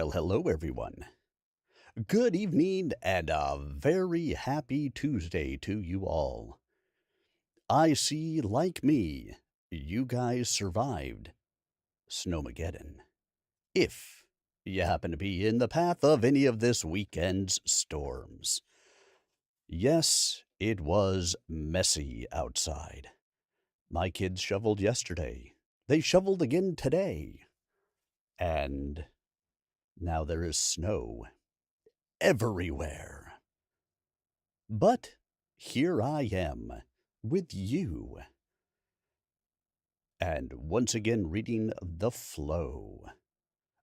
Well, hello, everyone. Good evening and a very happy Tuesday to you all. I see, like me, you guys survived Snowmageddon. If you happen to be in the path of any of this weekend's storms. Yes, it was messy outside. My kids shoveled yesterday. They shoveled again today. And now there is snow everywhere. But here I am with you. And once again reading The Flow,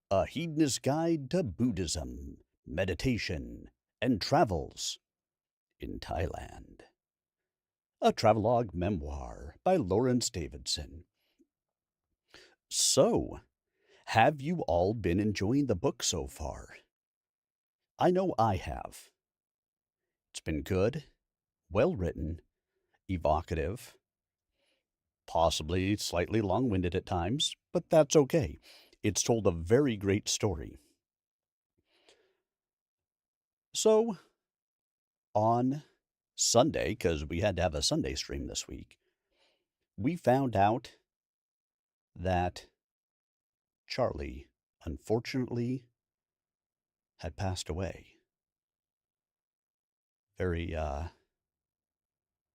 a hedonist guide to Buddhism, meditation, and travels in Thailand. A travelogue memoir by Laurence Davidson. So, have you all been enjoying the book so far? I know I have. It's been good, well written, evocative, possibly slightly long-winded at times, but that's okay. It's told a very great story. So, on Sunday, because we had to have a Sunday stream this week, we found out that Charlie, unfortunately, had passed away. A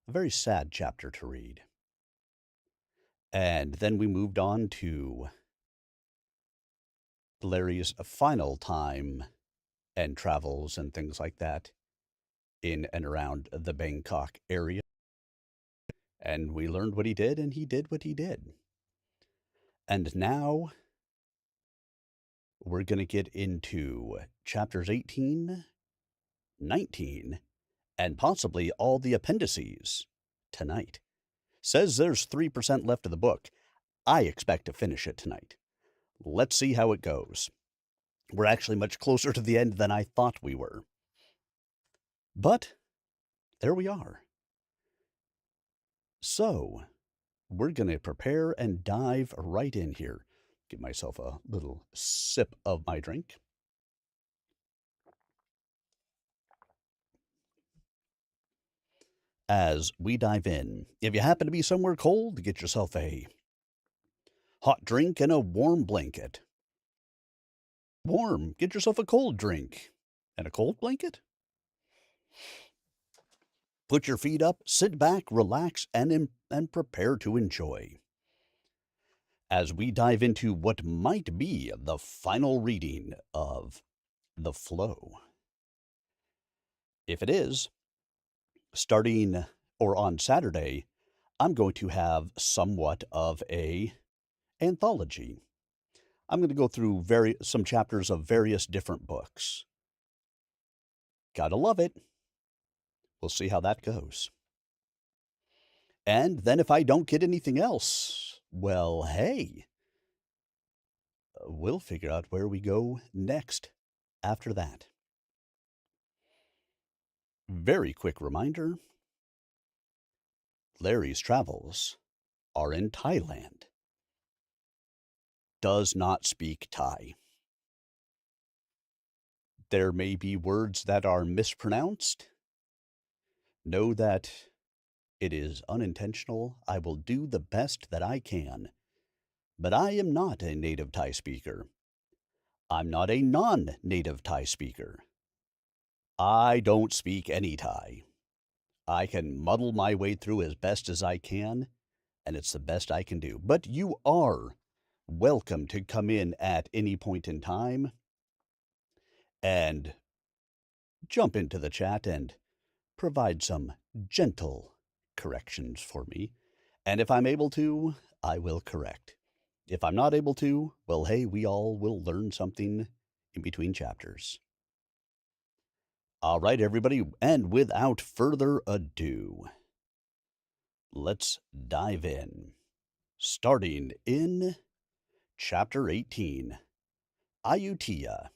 very sad chapter to read. And then we moved on to Larry's final time and travels and things like that in and around the Bangkok area. And we learned what he did, and he did what he did. And now we're going to get into chapters 18, 19, and possibly all the appendices tonight. Says there's 3% left of the book. I expect to finish it tonight. Let's see how it goes. We're actually much closer to the end than I thought we were. But there we are. So, we're going to prepare and dive right in here. Give myself a little sip of my drink. As we dive in, if you happen to be somewhere cold, get yourself a hot drink and a warm blanket. Warm, get yourself a cold drink and a cold blanket. Put your feet up, sit back, relax, and prepare to enjoy. As we dive into what might be the final reading of The Flow. If it is, starting or on Saturday, I'm going to have somewhat of a anthology. I'm going to go through some chapters of various different books. Gotta love it. We'll see how that goes. And then if I don't get anything else, well, hey, we'll figure out where we go next after that. Very quick reminder, Larry's travels are in Thailand. Does not speak Thai. There may be words that are mispronounced. Know that it is unintentional. I will do the best that I can. But I am not a native Thai speaker. I'm not a non-native Thai speaker. I don't speak any Thai. I can muddle my way through as best as I can, and it's the best I can do. But you are welcome to come in at any point in time and jump into the chat and provide some gentle corrections for me. And if I'm able to, I will correct. If I'm not able to, well, hey, we all will learn something in between chapters. All right, everybody, and without further ado, let's dive in. Starting in Chapter 18, Ayutthaya,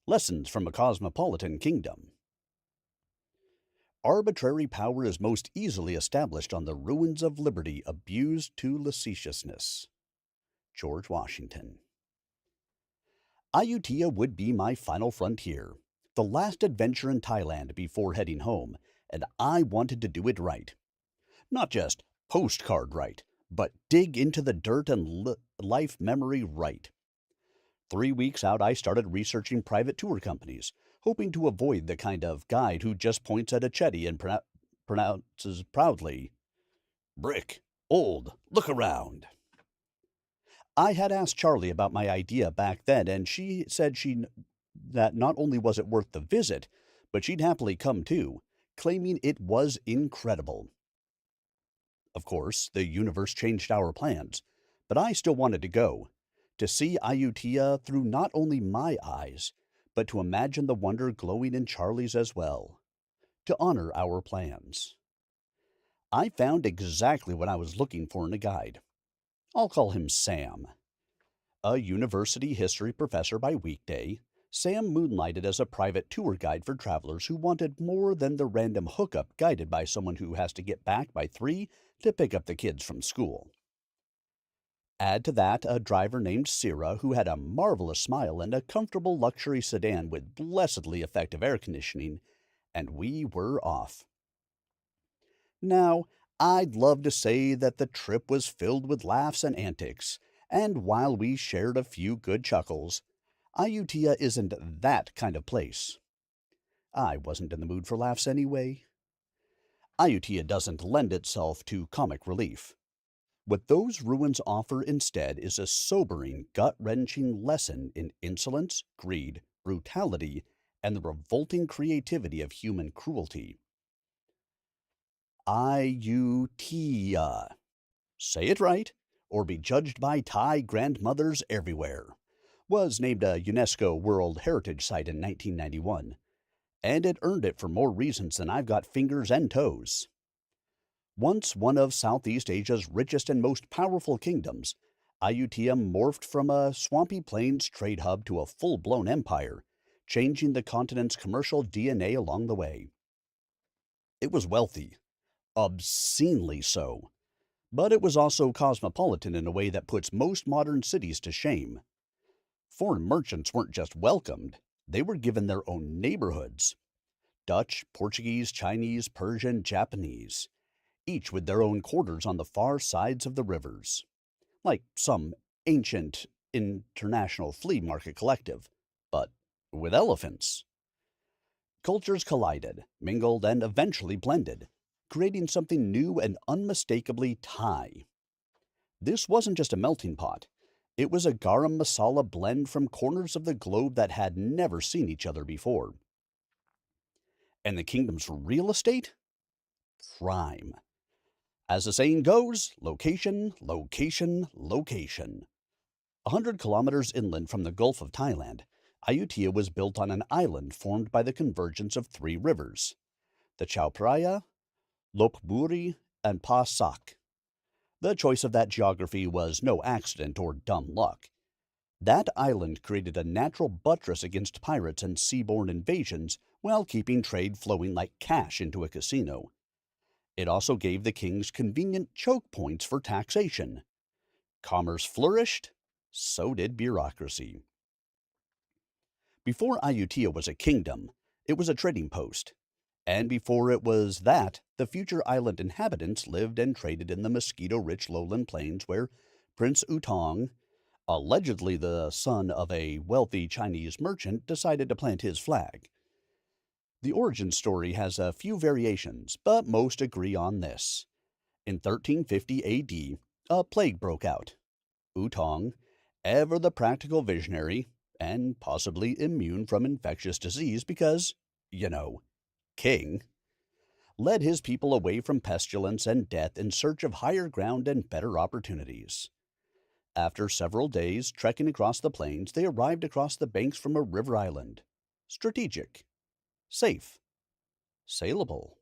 Lessons from a Cosmopolitan Kingdom. Arbitrary power is most easily established on the ruins of liberty abused to licentiousness. George Washington. Ayutthaya would be my final frontier, the last adventure in Thailand before heading home, and I wanted to do it right. Not just postcard right, but dig into the dirt and life memory right. 3 weeks out, I started researching private tour companies, hoping to avoid the kind of guide who just points at a chetty and pronounces proudly, "Brick, old, look around." I had asked Charlie about my idea back then, and she said that not only was it worth the visit, but she'd happily come too, claiming it was incredible. Of course, the universe changed our plans, but I still wanted to go, to see Ayutthaya through not only my eyes, but to imagine the wonder glowing in Charlie's as well, to honor our plans. I found exactly what I was looking for in a guide. I'll call him Sam. A university history professor by weekday, Sam moonlighted as a private tour guide for travelers who wanted more than the random hookup guided by someone who has to get back by 3 to pick up the kids from school. Add to that a driver named Sira who had a marvelous smile and a comfortable luxury sedan with blessedly effective air conditioning, and we were off. Now, I'd love to say that the trip was filled with laughs and antics, and while we shared a few good chuckles, Ayutthaya isn't that kind of place. I wasn't in the mood for laughs anyway. Ayutthaya doesn't lend itself to comic relief. What those ruins offer instead is a sobering, gut-wrenching lesson in insolence, greed, brutality, and the revolting creativity of human cruelty. Ayutthaya. Say it right, or be judged by Thai grandmothers everywhere. Was named a UNESCO World Heritage Site in 1991, and it earned it for more reasons than I've got fingers and toes. Once one of Southeast Asia's richest and most powerful kingdoms, Ayutthaya morphed from a swampy plains trade hub to a full-blown empire, changing the continent's commercial DNA along the way. It was wealthy, obscenely so, but it was also cosmopolitan in a way that puts most modern cities to shame. Foreign merchants weren't just welcomed, they were given their own neighborhoods. Dutch, Portuguese, Chinese, Persian, Japanese, each with their own quarters on the far sides of the rivers, like some ancient international flea market collective, but with elephants. Cultures collided, mingled, and eventually blended, creating something new and unmistakably Thai. This wasn't just a melting pot. It was a garam masala blend from corners of the globe that had never seen each other before. And the kingdom's real estate? Prime. As the saying goes, location, location, location. 100 kilometers inland from the Gulf of Thailand, Ayutthaya was built on an island formed by the convergence of 3 rivers, the Chao Phraya, Lopburi, and Pa Sak. The choice of that geography was no accident or dumb luck. That island created a natural buttress against pirates and seaborne invasions while keeping trade flowing like cash into a casino. It also gave the kings convenient choke points for taxation. Commerce flourished, so did bureaucracy. Before Ayutthaya was a kingdom, it was a trading post. And before it was that, the future island inhabitants lived and traded in the mosquito-rich lowland plains where Prince Utong, allegedly the son of a wealthy Chinese merchant, decided to plant his flag. The origin story has a few variations, but most agree on this. In 1350 A.D., a plague broke out. Utong, ever the practical visionary, and possibly immune from infectious disease because, king, led his people away from pestilence and death in search of higher ground and better opportunities. After several days trekking across the plains, they arrived across the banks from a river island. Strategic. Safe. Sailable.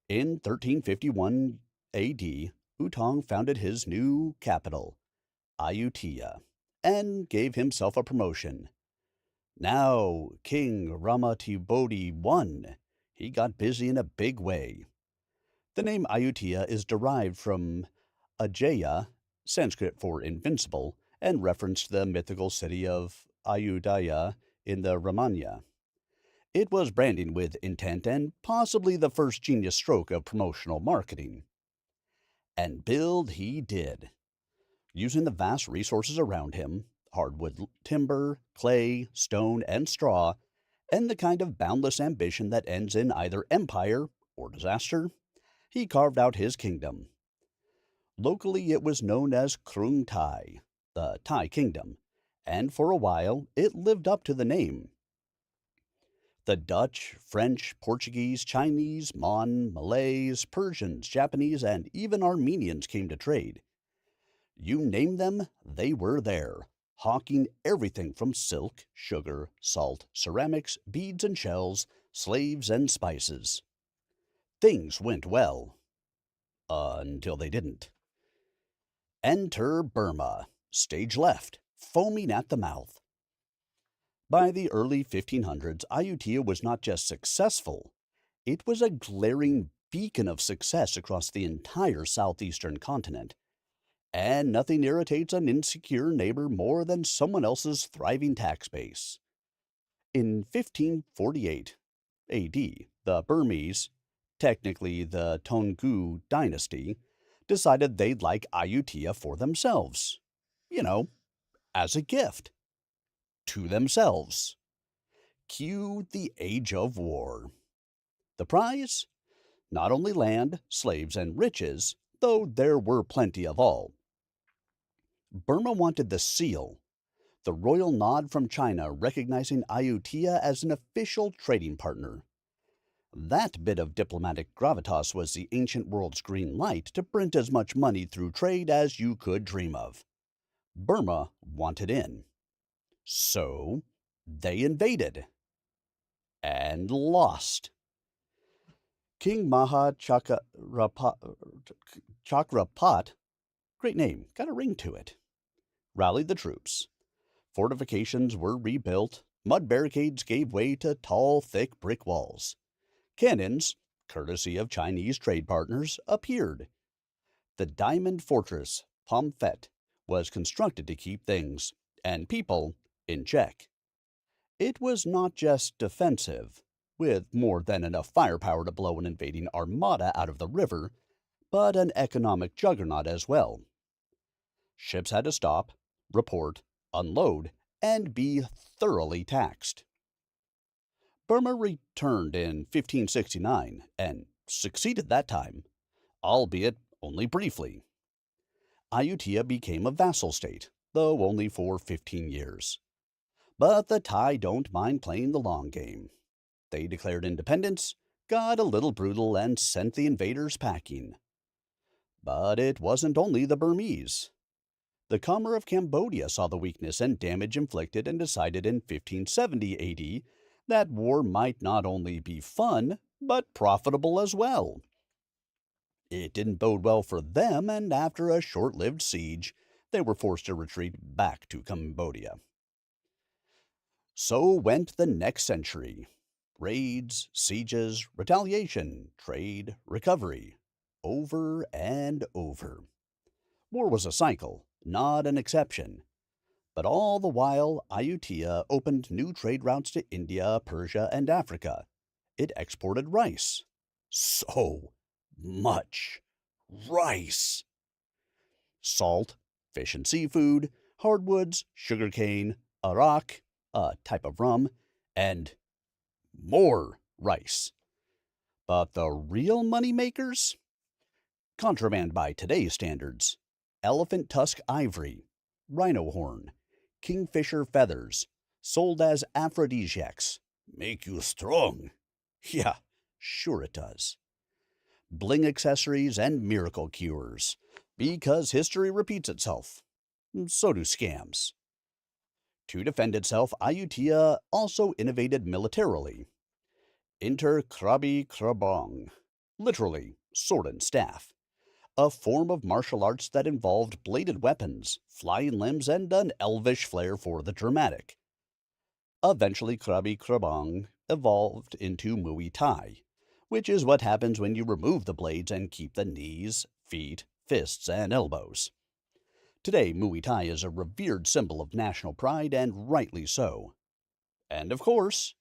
In 1351 A.D., Utong founded his new capital, Ayutthaya, and gave himself a promotion. Now, King Ramathibodi I, he got busy in a big way. The name Ayutthaya is derived from Ajaya, Sanskrit for invincible, and referenced the mythical city of Ayutthaya in the Ramayana. It was branding with intent and possibly the first genius stroke of promotional marketing. And build he did, using the vast resources around him hardwood timber, clay, stone, and straw, and the kind of boundless ambition that ends in either empire or disaster. He carved out his kingdom. Locally, it was known as Krung Thai, the Thai kingdom, and for a while it lived up to the name. The Dutch, French, Portuguese, Chinese, Mon, Malays, Persians, Japanese, and even Armenians came to trade. You name them, they were there, hawking everything from silk, sugar, salt, ceramics, beads and shells, slaves and spices. Things went well. Until they didn't. Enter Burma, stage left, foaming at the mouth. By the early 1500s, Ayutthaya was not just successful, it was a glaring beacon of success across the entire southeastern continent. And nothing irritates an insecure neighbor more than someone else's thriving tax base. In 1548 AD, the Burmese, technically the Toungoo dynasty, decided they'd like Ayutthaya for themselves. You know, as a gift. To themselves. Cue the Age of War. The prize? Not only land, slaves, and riches, though there were plenty of all. Burma wanted the seal, the royal nod from China recognizing Ayutthaya as an official trading partner. That bit of diplomatic gravitas was the ancient world's green light to print as much money through trade as you could dream of. Burma wanted in. So they invaded. And lost. King Maha Chakrapat, great name, got a ring to it, rallied the troops. Fortifications were rebuilt, mud barricades gave way to tall, thick brick walls. Cannons, courtesy of Chinese trade partners, appeared. The diamond fortress, Pomfet, was constructed to keep things, and people, in check. It was not just defensive, with more than enough firepower to blow an invading armada out of the river, but an economic juggernaut as well. Ships had to stop, report, unload, and be thoroughly taxed. Burma returned in 1569 and succeeded that time, albeit only briefly. Ayutthaya became a vassal state, though only for 15 years. But the Thai don't mind playing the long game. They declared independence, got a little brutal, and sent the invaders packing. But it wasn't only the Burmese. The Khmer of Cambodia saw the weakness and damage inflicted and decided in 1570 AD that war might not only be fun, but profitable as well. It didn't bode well for them, and after a short-lived siege, they were forced to retreat back to Cambodia. So went the next century. Raids, sieges, retaliation, trade, recovery. Over and over. War was a cycle, not an exception. But all the while, Ayutthaya opened new trade routes to India, Persia, and Africa. It exported rice. So much rice. Salt, fish and seafood, hardwoods, sugarcane, arak, a type of rum, and more rice. But the real money makers? Contraband by today's standards. Elephant tusk ivory, rhino horn, kingfisher feathers, sold as aphrodisiacs. Make you strong. Yeah, sure it does. Bling accessories and miracle cures. Because history repeats itself. So do scams. To defend itself, Ayutthaya also innovated militarily. Enter Krabi Krabong, literally sword and staff, a form of martial arts that involved bladed weapons, flying limbs, and an elvish flair for the dramatic. Eventually, Krabi Krabong evolved into Muay Thai, which is what happens when you remove the blades and keep the knees, feet, fists, and elbows. Today, Muay Thai is a revered symbol of national pride, and rightly so. And of course,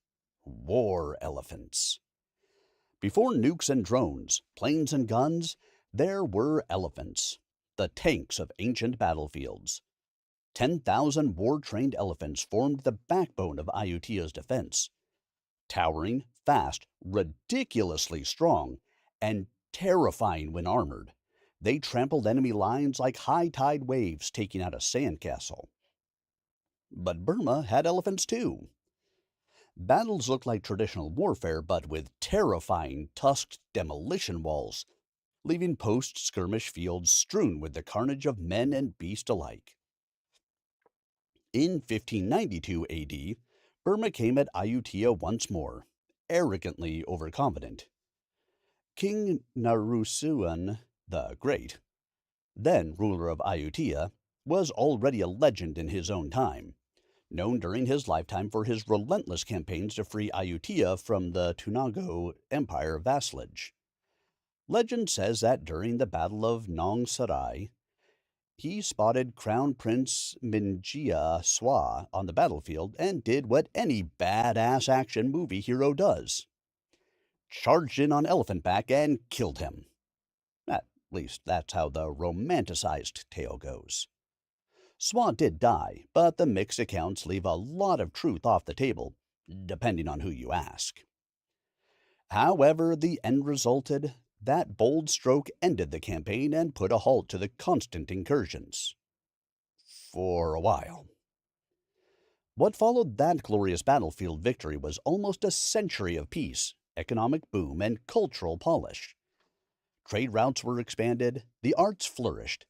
war elephants. Before nukes and drones, planes and guns, there were elephants, the tanks of ancient battlefields. 10,000 war-trained elephants formed the backbone of Ayutthaya's defense. Towering, fast, ridiculously strong, and terrifying when armored, they trampled enemy lines like high-tide waves taking out a sandcastle. But Burma had elephants too. Battles looked like traditional warfare, but with terrifying tusked demolition walls, leaving post-skirmish fields strewn with the carnage of men and beast alike. In 1592 AD, Burma came at Ayutthaya once more, arrogantly overconfident. King Naresuan the Great, then ruler of Ayutthaya, was already a legend in his own time, known during his lifetime for his relentless campaigns to free Ayutthaya from the Tunago Empire vassalage. Legend says that during the Battle of Nong Sarai, he spotted Crown Prince Minjia Swa on the battlefield and did what any badass action movie hero does. Charged in on elephant back and killed him. At least that's how the romanticized tale goes. Swa did die, but the mixed accounts leave a lot of truth off the table, depending on who you ask. However, the end resulted, that bold stroke ended the campaign and put a halt to the constant incursions. For a while. What followed that glorious battlefield victory was almost a century of peace, economic boom, and cultural polish. Trade routes were expanded, the arts flourished,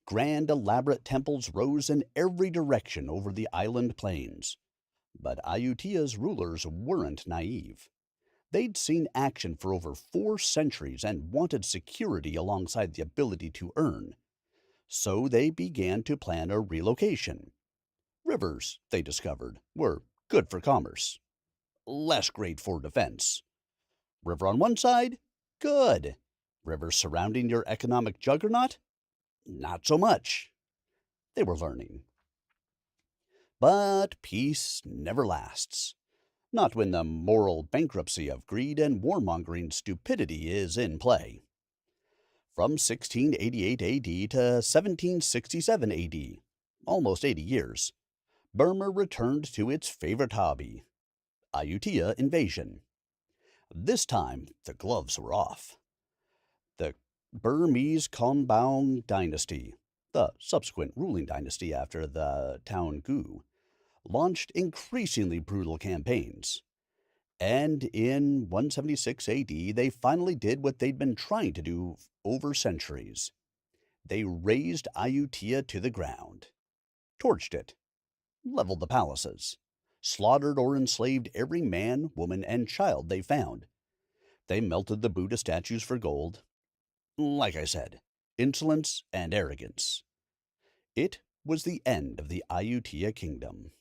grand elaborate temples rose in every direction over the island plains. But Ayutthaya's rulers weren't naive. They'd seen action for over 4 centuries and wanted security alongside the ability to earn. So they began to plan a relocation. Rivers, they discovered, were good for commerce, less great for defense. River on one side? Good. Rivers surrounding your economic juggernaut? Not so much. They were learning. But peace never lasts. Not when the moral bankruptcy of greed and warmongering stupidity is in play. From 1688 AD to 1767 AD, almost 80 years, Burma returned to its favorite hobby, Ayutthaya invasion. This time, the gloves were off. The Burmese Konbaung dynasty, the subsequent ruling dynasty after the Taungoo, launched increasingly brutal campaigns. And in 176 AD, they finally did what they'd been trying to do over centuries. They razed Ayutthaya to the ground, torched it, leveled the palaces, slaughtered or enslaved every man, woman, and child they found. They melted the Buddha statues for gold. Like I said, insolence and arrogance. It was the end of the Ayutthaya kingdom.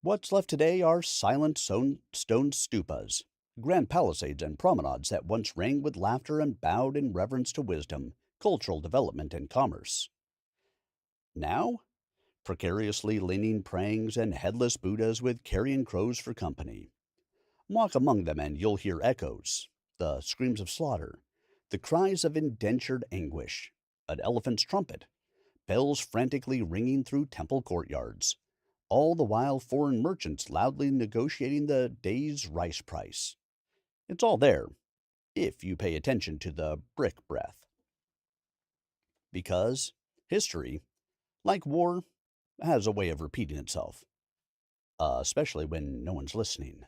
What's left today are silent stone stupas, grand palisades and promenades that once rang with laughter and bowed in reverence to wisdom, cultural development, and commerce. Now, precariously leaning prangs and headless Buddhas with carrion crows for company. Walk among them and you'll hear echoes, the screams of slaughter, the cries of indentured anguish, an elephant's trumpet, bells frantically ringing through temple courtyards, all the while foreign merchants loudly negotiating the day's rice price. It's all there, if you pay attention to the brick breath. Because history, like war, has a way of repeating itself, especially when no one's listening.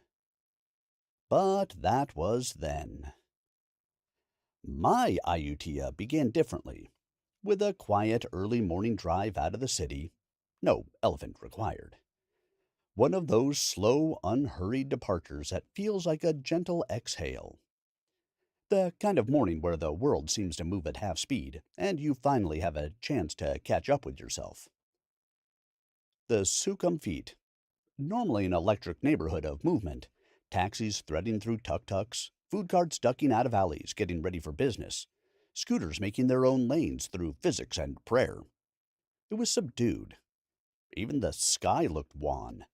But that was then. My Ayutthaya began differently, with a quiet early morning drive out of the city, no elephant required. One of those slow, unhurried departures that feels like a gentle exhale. The kind of morning where the world seems to move at half speed, and you finally have a chance to catch up with yourself. The Sukhumvit, normally an electric neighborhood of movement, taxis threading through tuk-tuks, food carts ducking out of alleys getting ready for business, scooters making their own lanes through physics and prayer. It was subdued. Even the sky looked wan,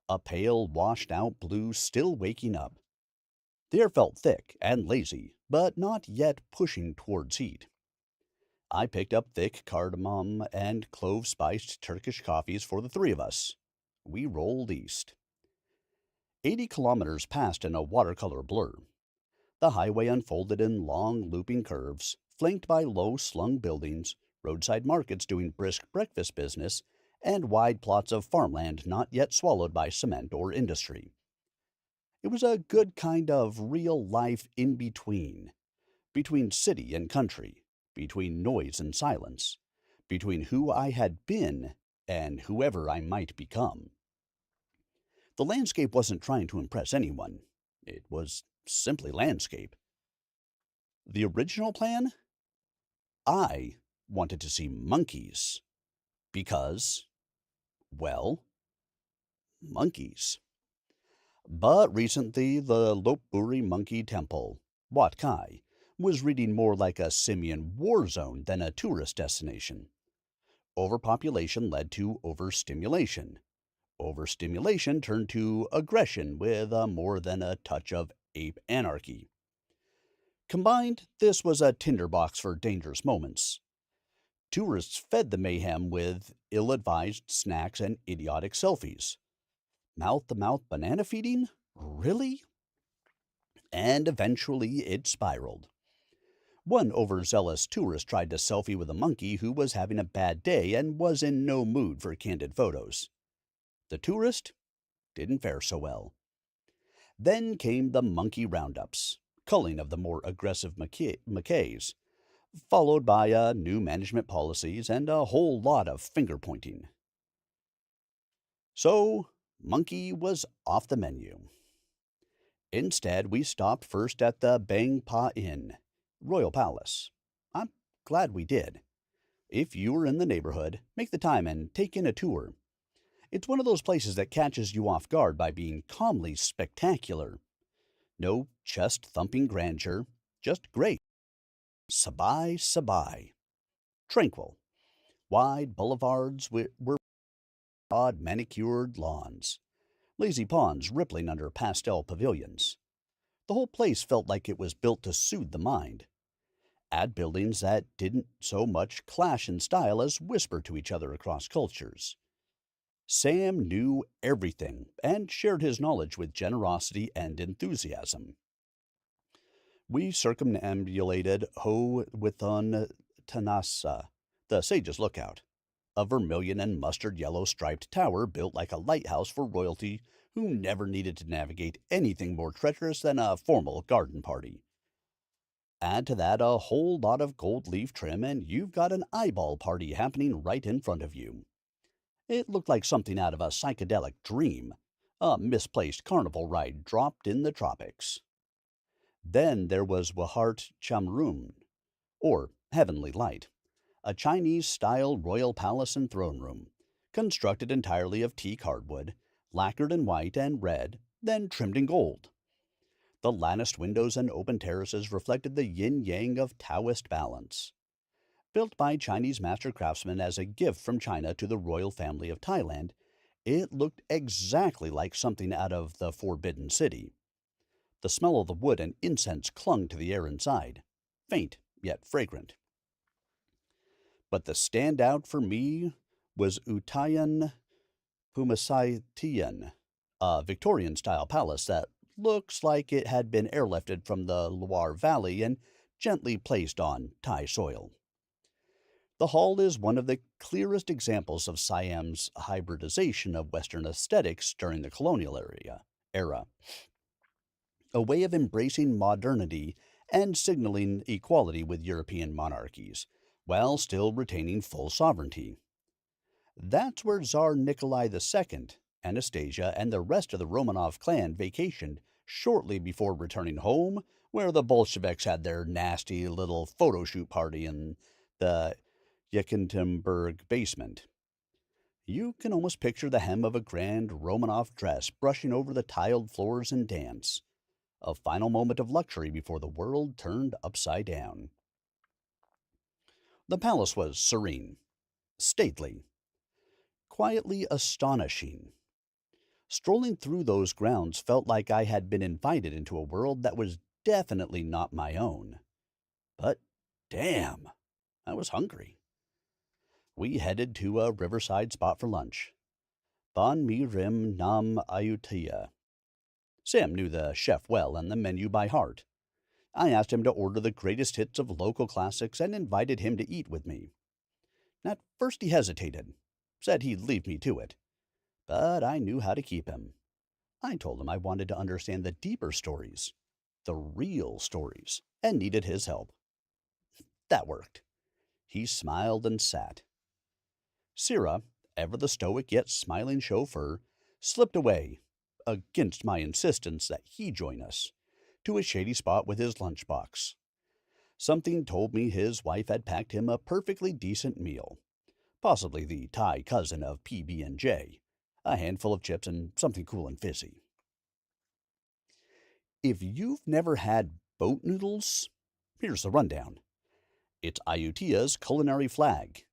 a pale, washed-out blue still waking up. The air felt thick and lazy, but not yet pushing towards heat. I picked up thick cardamom and clove-spiced Turkish coffees for the three of us. We rolled east. 80 kilometers passed in a watercolor blur. The highway unfolded in long, looping curves, flanked by low-slung buildings, roadside markets doing brisk breakfast business, and wide plots of farmland not yet swallowed by cement or industry. It was a good kind of real life in between city and country, between noise and silence, between who I had been and whoever I might become. The landscape wasn't trying to impress anyone. It was simply landscape. The original plan? I wanted to see monkeys. Because, well, monkeys. But recently, the Lopburi Monkey Temple, Wat Kai, was reading more like a simian war zone than a tourist destination. Overpopulation led to overstimulation. Overstimulation turned to aggression with more than a touch of ape anarchy. Combined, this was a tinderbox for dangerous moments. Tourists fed the mayhem with ill-advised snacks and idiotic selfies. Mouth-to-mouth banana feeding? Really? And eventually it spiraled. One overzealous tourist tried to selfie with a monkey who was having a bad day and was in no mood for candid photos. The tourist didn't fare so well. Then came the monkey roundups, culling of the more aggressive Mackays, followed by new management policies and a whole lot of finger-pointing. So, monkey was off the menu. Instead, we stopped first at the Bang Pa Inn, Royal Palace. I'm glad we did. If you were in the neighborhood, make the time and take in a tour. It's one of those places that catches you off guard by being calmly spectacular. No chest-thumping grandeur, just great. Sabai, Sabai. Tranquil. Wide boulevards were broad manicured lawns. Lazy ponds rippling under pastel pavilions. The whole place felt like it was built to soothe the mind. Add buildings that didn't so much clash in style as whisper to each other across cultures. Sam knew everything and shared his knowledge with generosity and enthusiasm. We circumambulated Ho Withun Tanasa, the Sage's Lookout, a vermilion and mustard yellow striped tower built like a lighthouse for royalty who never needed to navigate anything more treacherous than a formal garden party. Add to that a whole lot of gold leaf trim, and you've got an eyeball party happening right in front of you. It looked like something out of a psychedelic dream, a misplaced carnival ride dropped in the tropics. Then there was Wahart Chamrun, or Heavenly Light, a Chinese-style royal palace and throne room, constructed entirely of teak hardwood, lacquered in white and red, then trimmed in gold. The latticed windows and open terraces reflected the yin-yang of Taoist balance. Built by Chinese master craftsmen as a gift from China to the royal family of Thailand, it looked exactly like something out of the Forbidden City. The smell of the wood and incense clung to the air inside, faint yet fragrant. But the standout for me was Uttayan Pumasaitian, a Victorian-style palace that looks like it had been airlifted from the Loire Valley and gently placed on Thai soil. The hall is one of the clearest examples of Siam's hybridization of Western aesthetics during the colonial era, a way of embracing modernity and signaling equality with European monarchies, while still retaining full sovereignty. That's where Tsar Nikolai II, Anastasia, and the rest of the Romanov clan vacationed shortly before returning home, where the Bolsheviks had their nasty little photo shoot party in the Yekaterinburg basement. You can almost picture the hem of a grand Romanov dress brushing over the tiled floors in dance, a final moment of luxury before the world turned upside down. The palace was serene, stately, quietly astonishing. Strolling through those grounds felt like I had been invited into a world that was definitely not my own. But damn, I was hungry. We headed to a riverside spot for lunch. Ban mi rim nam Ayutthaya. Sam knew the chef well and the menu by heart. I asked him to order the greatest hits of local classics and invited him to eat with me. At first he hesitated, said he'd leave me to it, but I knew how to keep him. I told him I wanted to understand the deeper stories, the real stories, and needed his help. That worked. He smiled and sat. Sira, ever the stoic yet smiling chauffeur, slipped away, against my insistence that he join us, to a shady spot with his lunchbox. Something told me his wife had packed him a perfectly decent meal, possibly the Thai cousin of PB&J, a handful of chips and something cool and fizzy. If you've never had boat noodles, here's the rundown. It's Ayutthaya's culinary flag.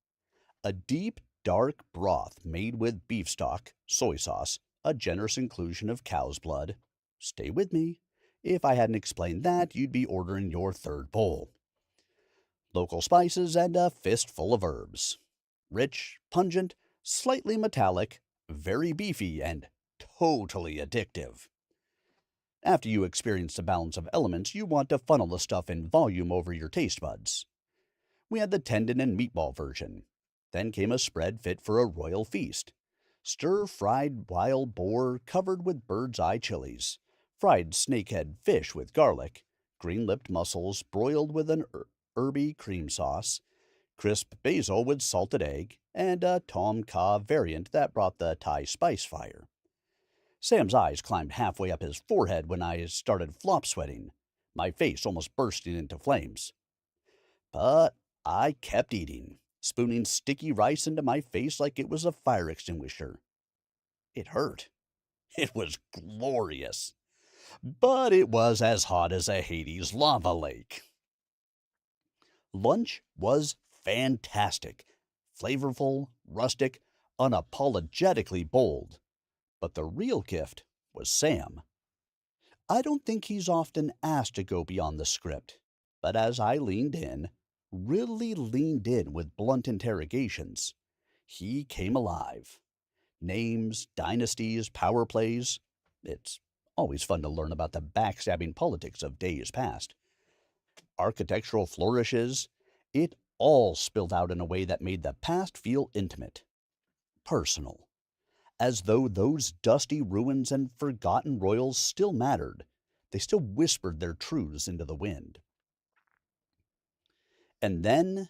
A deep, dark broth made with beef stock, soy sauce, a generous inclusion of cow's blood. Stay with me. If I hadn't explained that, you'd be ordering your third bowl. Local spices and a fistful of herbs. Rich, pungent, slightly metallic, very beefy, and totally addictive. After you experience the balance of elements, you want to funnel the stuff in volume over your taste buds. We had the tendon and meatball version. Then came a spread fit for a royal feast. Stir-fried wild boar covered with bird's eye chilies, fried snakehead fish with garlic, green-lipped mussels broiled with an herby cream sauce, crisp basil with salted egg, and a tom kha variant that brought the Thai spice fire. Sam's eyes climbed halfway up his forehead when I started flop sweating, my face almost bursting into flames. But I kept eating, spooning sticky rice into my face like it was a fire extinguisher. It hurt. It was glorious. But it was as hot as a Hades lava lake. Lunch was fantastic, flavorful, rustic, unapologetically bold. But the real gift was Sam. I don't think he's often asked to go beyond the script, but as I leaned in, really leaned in with blunt interrogations, he came alive. Names, dynasties, power plays. It's always fun to learn about the backstabbing politics of days past. Architectural flourishes. It all spilled out in a way that made the past feel intimate, personal, as though those dusty ruins and forgotten royals still mattered. They still whispered their truths into the wind. And then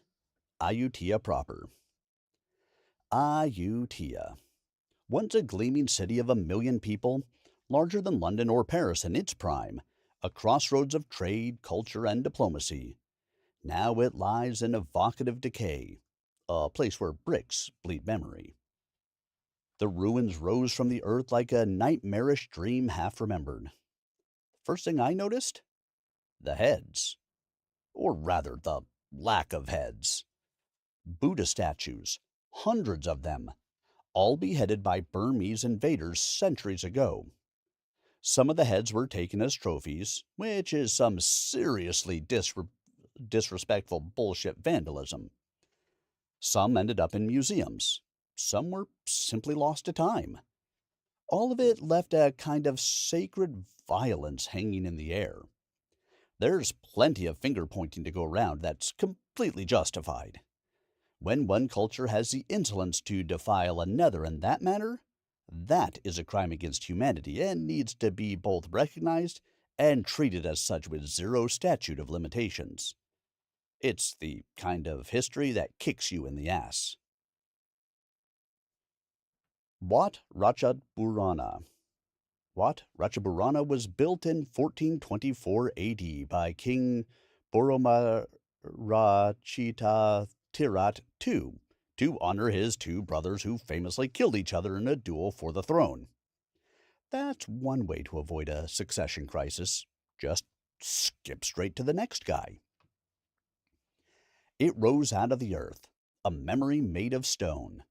Ayutthaya proper. Ayutthaya. Once a gleaming city of 1 million people, larger than London or Paris in its prime, a crossroads of trade, culture, and diplomacy. Now it lies in evocative decay, a place where bricks bleed memory. The ruins rose from the earth like a nightmarish dream half remembered. First thing I noticed? The heads. Or rather, the lack of heads. Buddha statues, hundreds of them, all beheaded by Burmese invaders centuries ago. Some of the heads were taken as trophies, which is some seriously disrespectful bullshit vandalism. Some ended up in museums. Some were simply lost to time. All of it left a kind of sacred violence hanging in the air. There's plenty of finger-pointing to go around that's completely justified. When one culture has the insolence to defile another in that manner, that is a crime against humanity and needs to be both recognized and treated as such with zero statute of limitations. It's the kind of history that kicks you in the ass. Wat Ratchaburana. Wat Ratchaburana was built in 1424 AD by King Boromarachita Tirat II to honor his two brothers who famously killed each other in a duel for the throne. That's one way to avoid a succession crisis. Just skip straight to the next guy. It rose out of the earth, a memory made of stone,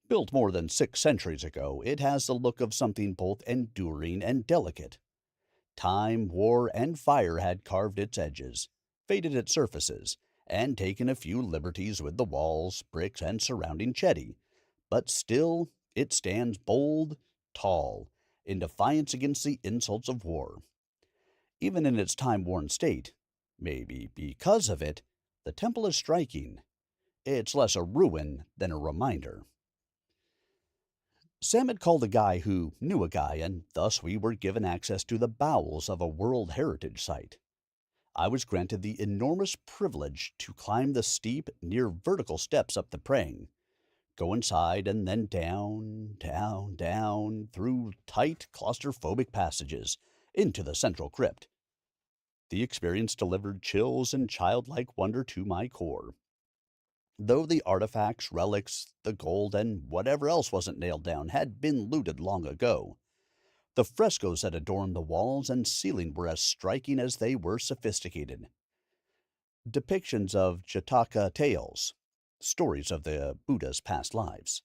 Built more than 6 centuries ago, it has the look of something both enduring and delicate. Time, war, and fire had carved its edges, faded its surfaces, and taken a few liberties with the walls, bricks, and surrounding chetty, but still it stands bold, tall, in defiance against the insults of war. Even in its time-worn state, maybe because of it, the temple is striking. It's less a ruin than a reminder. Sam had called a guy who knew a guy, and thus we were given access to the bowels of a World Heritage Site. I was granted the enormous privilege to climb the steep, near vertical steps up the prang, go inside and then down, down, down, through tight, claustrophobic passages, into the central crypt. The experience delivered chills and childlike wonder to my core. Though the artifacts, relics, the gold, and whatever else wasn't nailed down had been looted long ago, the frescoes that adorned the walls and ceiling were as striking as they were sophisticated. Depictions of Jataka tales, stories of the Buddha's past lives.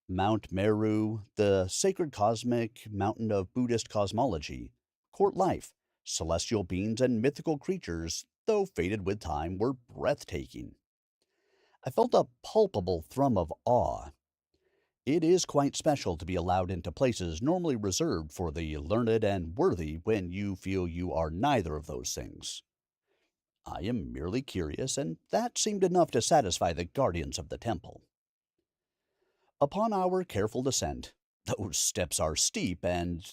Mount Meru, the sacred cosmic mountain of Buddhist cosmology, court life, celestial beings, and mythical creatures, though faded with time, were breathtaking. I felt a palpable thrum of awe. It is quite special to be allowed into places normally reserved for the learned and worthy when you feel you are neither of those things. I am merely curious, and that seemed enough to satisfy the guardians of the temple. Upon our careful descent, those steps are steep and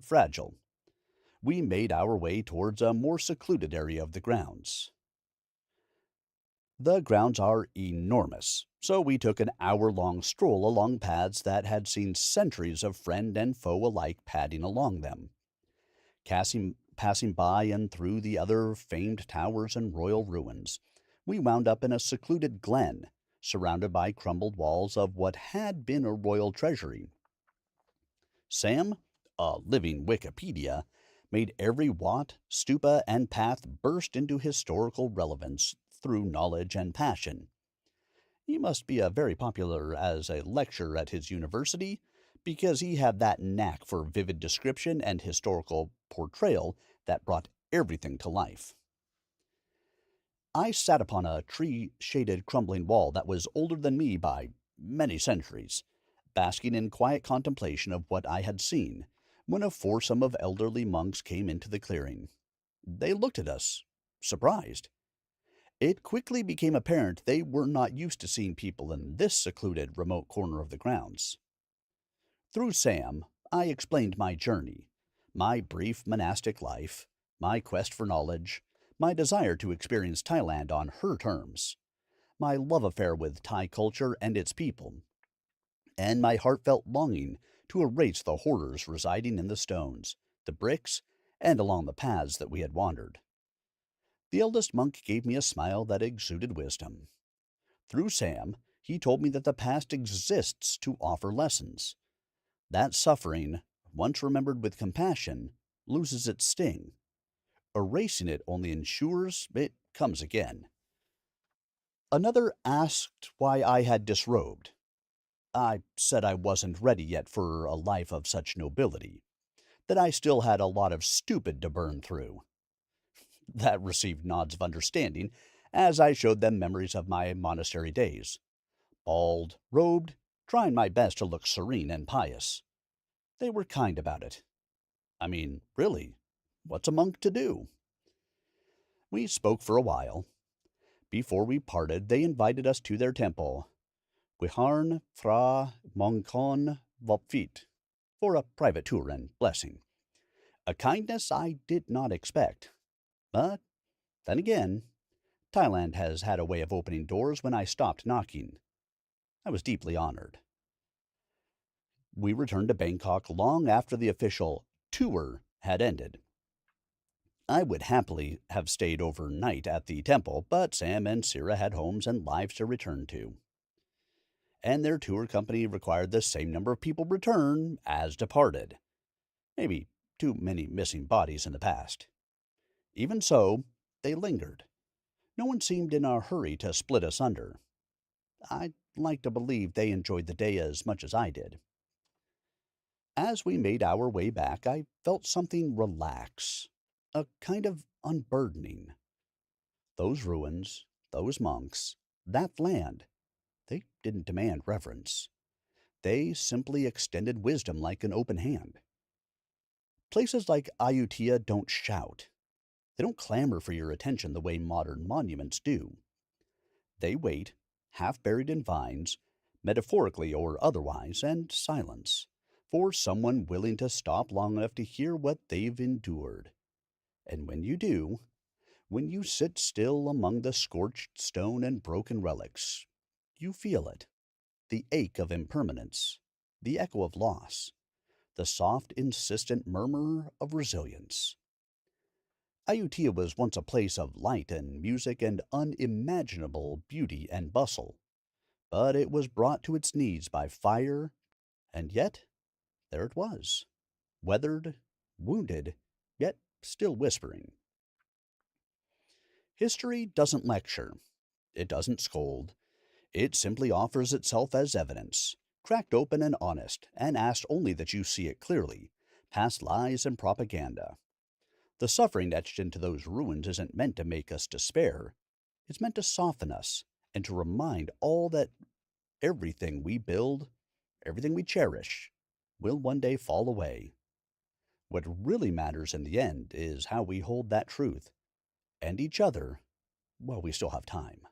fragile. We made our way towards a more secluded area of the grounds. The grounds are enormous, so we took an hour-long stroll along paths that had seen centuries of friend and foe alike padding along them. Passing by and through the other famed towers and royal ruins, we wound up in a secluded glen, surrounded by crumbled walls of what had been a royal treasury. Sam, a living Wikipedia, made every wat, stupa, and path burst into historical relevance through knowledge and passion. He must be very popular as a lecturer at his university, because he had that knack for vivid description and historical portrayal that brought everything to life. I sat upon a tree-shaded crumbling wall that was older than me by many centuries, basking in quiet contemplation of what I had seen, when a foursome of elderly monks came into the clearing. They looked at us, surprised. It quickly became apparent they were not used to seeing people in this secluded, remote corner of the grounds. Through Sam, I explained my journey, my brief monastic life, my quest for knowledge, my desire to experience Thailand on her terms, my love affair with Thai culture and its people, and my heartfelt longing to erase the horrors residing in the stones, the bricks, and along the paths that we had wandered. The eldest monk gave me a smile that exuded wisdom. Through Sam, he told me that the past exists to offer lessons. That suffering, once remembered with compassion, loses its sting. Erasing it only ensures it comes again. Another asked why I had disrobed. I said I wasn't ready yet for a life of such nobility, that I still had a lot of stupid to burn through. That received nods of understanding as I showed them memories of my monastery days. Bald, robed, trying my best to look serene and pious. They were kind about it. I mean, really, what's a monk to do? We spoke for a while. Before we parted, they invited us to their temple, Wiharn Fra Mongkon Vopfit, for a private tour and blessing. A kindness I did not expect. But then again, Thailand has had a way of opening doors when I stopped knocking. I was deeply honored. We returned to Bangkok long after the official tour had ended. I would happily have stayed overnight at the temple, but Sam and Sira had homes and lives to return to. And their tour company required the same number of people return as departed. Maybe too many missing bodies in the past. Even so, they lingered. No one seemed in a hurry to split asunder. I like to believe they enjoyed the day as much as I did. As we made our way back, I felt something relax, a kind of unburdening. Those ruins, those monks, that land, they didn't demand reverence. They simply extended wisdom like an open hand. Places like Ayutthaya don't shout. They don't clamor for your attention the way modern monuments do. They wait, half buried in vines, metaphorically or otherwise, and silence, for someone willing to stop long enough to hear what they've endured. And when you do, when you sit still among the scorched stone and broken relics, you feel it, the ache of impermanence, the echo of loss, the soft, insistent murmur of resilience. Ayutthaya was once a place of light and music and unimaginable beauty and bustle, but it was brought to its knees by fire, and yet there it was, weathered, wounded, yet still whispering. History doesn't lecture, it doesn't scold, it simply offers itself as evidence, cracked open and honest, and asked only that you see it clearly, past lies and propaganda. The suffering etched into those ruins isn't meant to make us despair. It's meant to soften us and to remind all that everything we build, everything we cherish, will one day fall away. What really matters in the end is how we hold that truth and each other while we still have time.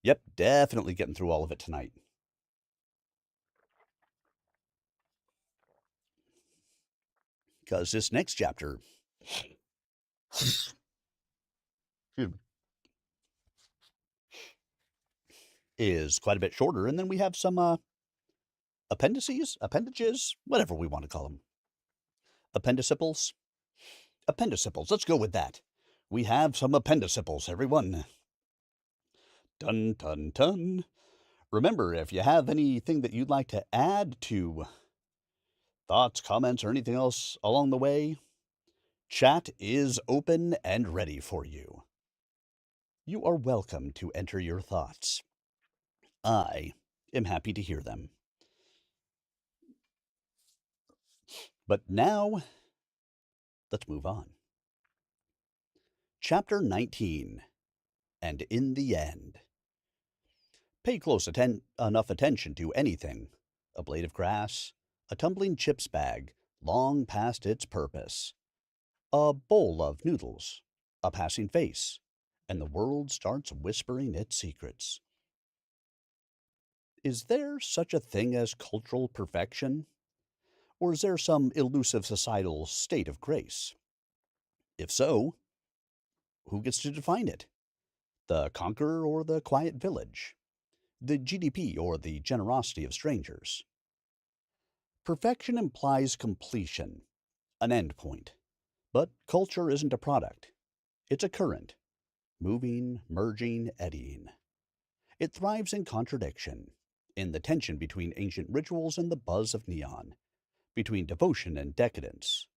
Yep, definitely getting through all of it tonight. Because this next chapter excuse me, is quite a bit shorter, and then we have some appendages, whatever we want to call them. Appendiciples? Appendiciples, let's go with that. We have some appendiciples, everyone. Dun dun dun. Remember, if you have anything that you'd like to add to thoughts, comments, or anything else along the way, chat is open and ready for you. You are welcome to enter your thoughts. I am happy to hear them. But now, let's move on. Chapter 19, and in the end. Pay enough attention to anything, a blade of grass, a tumbling chips bag, long past its purpose, a bowl of noodles, a passing face, and the world starts whispering its secrets. Is there such a thing as cultural perfection? Or is there some elusive societal state of grace? If so, who gets to define it? The conqueror or the quiet village? The GDP or the generosity of strangers? Perfection implies completion, an end point. But culture isn't a product. It's a current, moving, merging, eddying. It thrives in contradiction, in the tension between ancient rituals and the buzz of neon, between devotion and decadence.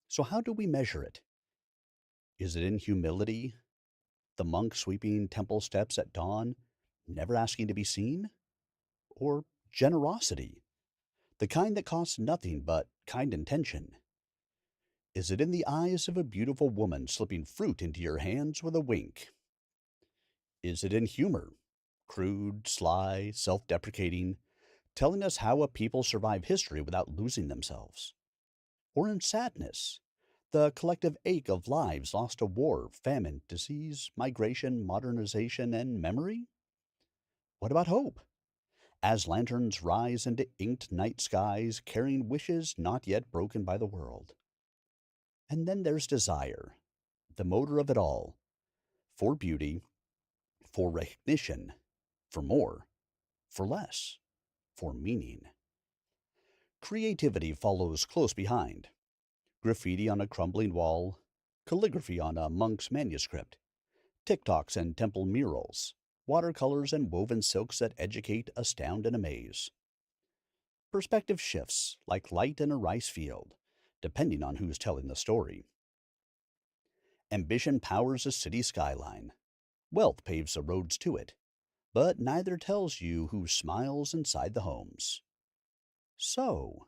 So how do we measure it? Is it in humility, the monk sweeping temple steps at dawn, never asking to be seen? Or generosity, the kind that costs nothing but kind intention? Is it in the eyes of a beautiful woman slipping fruit into your hands with a wink? Is it in humor, crude, sly, self deprecating, telling us how a people survive history without losing themselves? Or in sadness, the collective ache of lives lost to war, famine, disease, migration, modernization, and memory? What about hope? As lanterns rise into inked night skies, carrying wishes not yet broken by the world. And then there's desire, the motor of it all, for beauty, for recognition, for more, for less, for meaning. Creativity follows close behind. Graffiti on a crumbling wall, calligraphy on a monk's manuscript, TikToks and temple murals, watercolors and woven silks that educate, astound, and amaze. Perspective shifts like light in a rice field, depending on who's telling the story. Ambition powers a city skyline. Wealth paves the roads to it, but neither tells you who smiles inside the homes. So,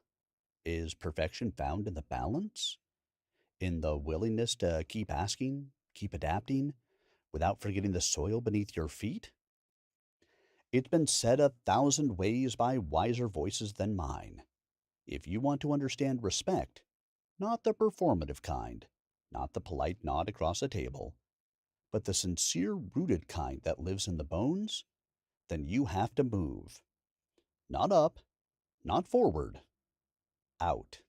is perfection found in the balance? In the willingness to keep asking, keep adapting, without forgetting the soil beneath your feet? It's been said 1,000 ways by wiser voices than mine. If you want to understand respect, not the performative kind, not the polite nod across a table, but the sincere rooted kind that lives in the bones, then you have to move. Not up, not forward, out.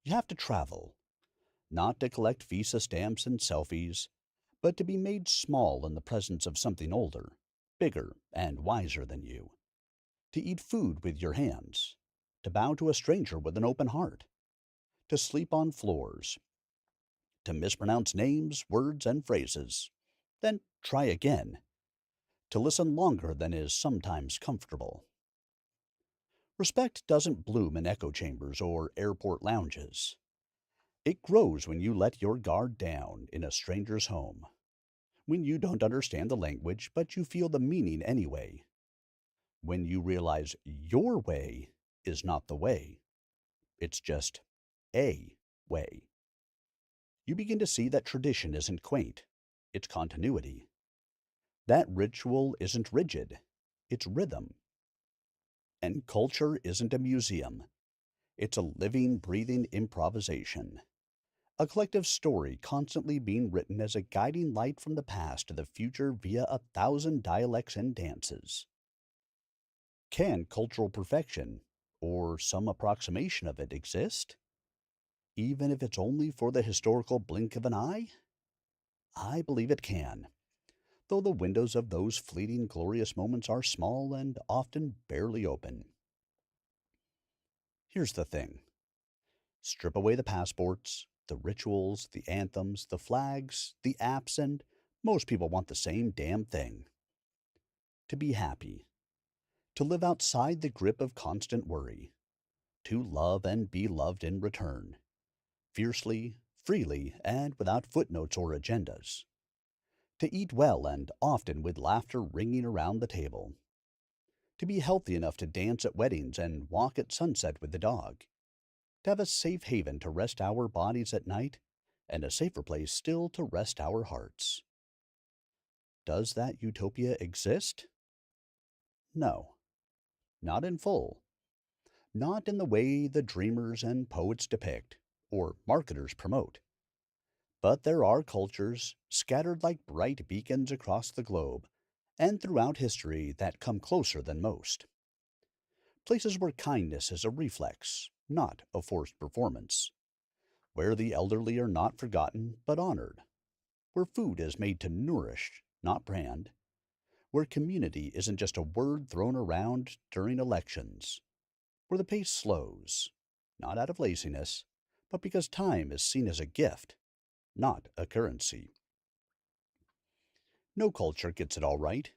You have to travel, not to collect visa stamps and selfies, but to be made small in the presence of something older, bigger, and wiser than you. To eat food with your hands, to bow to a stranger with an open heart, to sleep on floors, to mispronounce names, words, and phrases, then try again, to listen longer than is sometimes comfortable. Respect doesn't bloom in echo chambers or airport lounges. It grows when you let your guard down in a stranger's home, when you don't understand the language but you feel the meaning anyway, when you realize your way is not the way, it's just a way. You begin to see that tradition isn't quaint, it's continuity. That ritual isn't rigid, it's rhythm. And culture isn't a museum, it's a living, breathing improvisation. A collective story constantly being written as a guiding light from the past to the future via 1,000 dialects and dances. Can cultural perfection, or some approximation of it, exist? Even if it's only for the historical blink of an eye? I believe it can, though the windows of those fleeting glorious moments are small and often barely open. Here's the thing. Strip away the passports, the rituals, the anthems, the flags, the apps, and most people want the same damn thing. To be happy. To live outside the grip of constant worry. To love and be loved in return. Fiercely, freely, and without footnotes or agendas. To eat well and often with laughter ringing around the table. To be healthy enough to dance at weddings and walk at sunset with the dog. To have a safe haven to rest our bodies at night, and a safer place still to rest our hearts. Does that utopia exist? No, not in full. Not in the way the dreamers and poets depict, or marketers promote. But there are cultures, scattered like bright beacons across the globe, and throughout history that come closer than most. Places where kindness is a reflex, not a forced performance. Where the elderly are not forgotten, but honored. Where food is made to nourish, not brand. Where community isn't just a word thrown around during elections. Where the pace slows, not out of laziness, but because time is seen as a gift, not a currency. No culture gets it all right.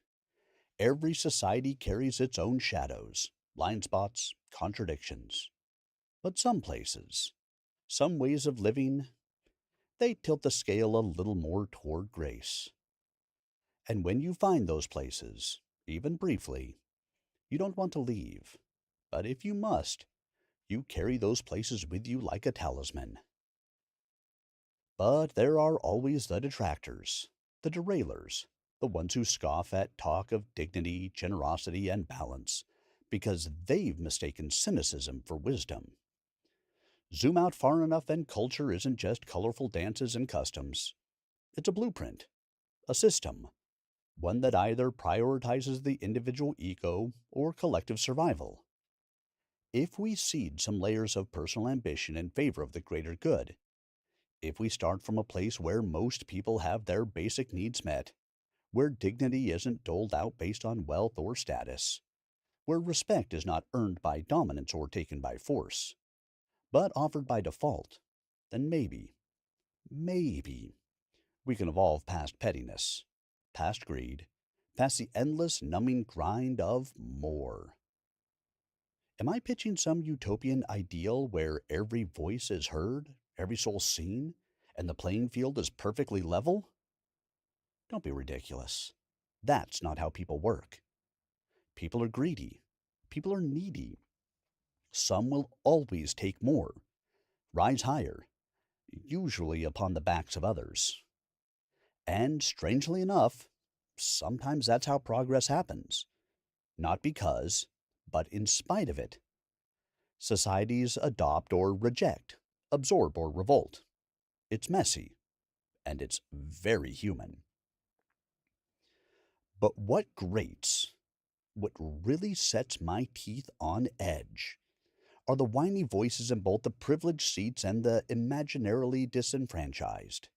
Every society carries its own shadows, blind spots, contradictions. But some places, some ways of living, they tilt the scale a little more toward grace. And when you find those places, even briefly, you don't want to leave. But if you must, you carry those places with you like a talisman. But there are always the detractors, the derailers, the ones who scoff at talk of dignity, generosity, and balance, because they've mistaken cynicism for wisdom. Zoom out far enough, and culture isn't just colorful dances and customs. It's a blueprint, a system, one that either prioritizes the individual ego or collective survival. If we cede some layers of personal ambition in favor of the greater good, if we start from a place where most people have their basic needs met, where dignity isn't doled out based on wealth or status, where respect is not earned by dominance or taken by force, but offered by default, then maybe, we can evolve past pettiness, past greed, past the endless, numbing grind of more. Am I pitching some utopian ideal where every voice is heard, every soul seen, and the playing field is perfectly level? Don't be ridiculous. That's not how people work. People are greedy. People are needy. Some will always take more, rise higher, usually upon the backs of others. And strangely enough, sometimes that's how progress happens. Not because, but in spite of it. Societies adopt or reject, absorb or revolt. It's messy, and it's very human. But what grates, what really sets my teeth on edge, are the whiny voices in both the privileged seats and the imaginarily disenfranchised.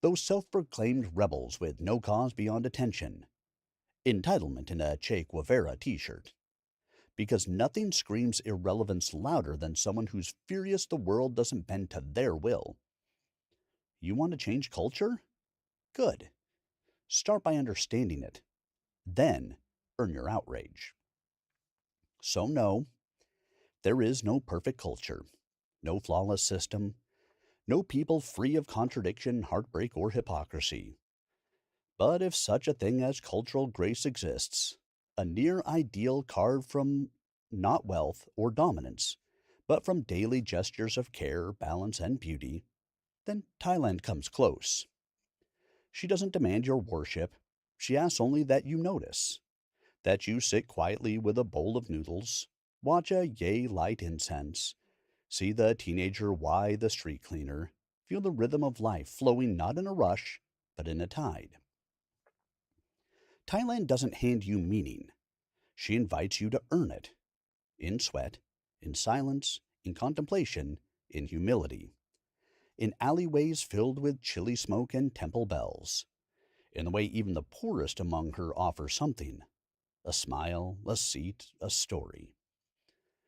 Those self-proclaimed rebels with no cause beyond attention. Entitlement in a Che Guevara t-shirt. Because nothing screams irrelevance louder than someone who's furious the world doesn't bend to their will. You want to change culture? Good. Start by understanding it. Then earn your outrage. So no, there is no perfect culture, no flawless system, no people free of contradiction, heartbreak, or hypocrisy. But if such a thing as cultural grace exists, a near ideal carved from not wealth or dominance, but from daily gestures of care, balance, and beauty, then Thailand comes close. She doesn't demand your worship. She asks only that you notice, that you sit quietly with a bowl of noodles, watch a yay light incense, see the teenager why the street cleaner, feel the rhythm of life flowing not in a rush, but in a tide. Thailand doesn't hand you meaning. She invites you to earn it. In sweat, in silence, in contemplation, in humility. In alleyways filled with chilly smoke and temple bells. In the way even the poorest among her offer something. A smile, a seat, a story.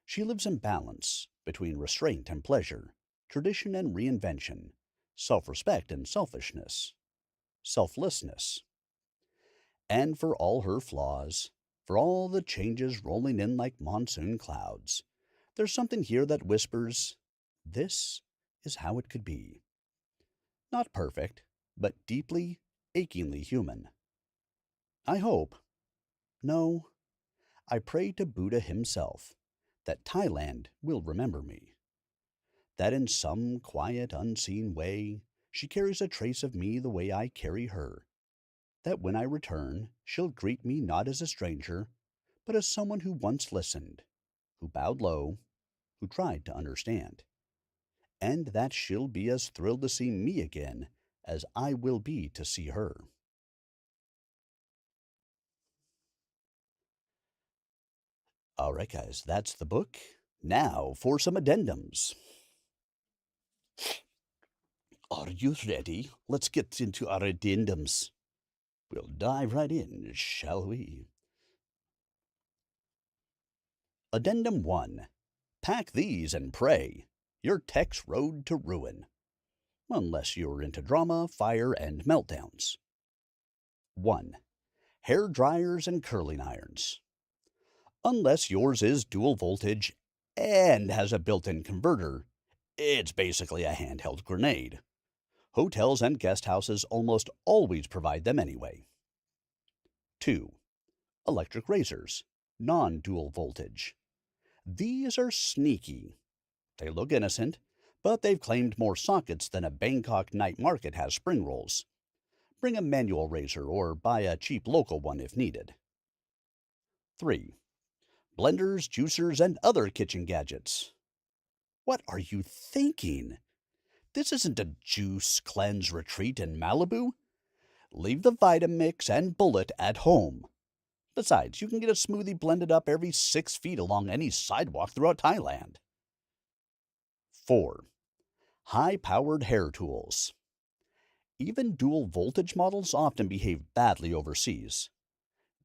She lives in balance between restraint and pleasure, tradition and reinvention, self-respect and selfishness, selflessness. And for all her flaws, for all the changes rolling in like monsoon clouds, there's something here that whispers, this is how it could be. Not perfect, but deeply, achingly human. I hope, no, I pray to Buddha himself that Thailand will remember me. That in some quiet, unseen way, she carries a trace of me the way I carry her. That when I return, she'll greet me not as a stranger, but as someone who once listened, who bowed low, who tried to understand. And that she'll be as thrilled to see me again as I will be to see her. All right, guys, that's the book. Now for some addendums. Are you ready? Let's get into our addendums. We'll dive right in, shall we? Addendum 1. Pack these and pray. Your tech's road to ruin. Unless you're into drama, fire, and meltdowns. 1. Hair dryers and curling irons. Unless yours is dual voltage and has a built-in converter, it's basically a handheld grenade. Hotels and guest houses almost always provide them anyway. 2. Electric razors, non-dual voltage. These are sneaky. They look innocent, but they've claimed more sockets than a Bangkok night market has spring rolls. Bring a manual razor or buy a cheap local one if needed. 3. Blenders, juicers, and other kitchen gadgets. What are you thinking? This isn't a juice cleanse retreat in Malibu. Leave the Vitamix and Bullet at home. Besides, you can get a smoothie blended up every 6 feet along any sidewalk throughout Thailand. 4. High-powered hair tools. Even dual voltage models often behave badly overseas.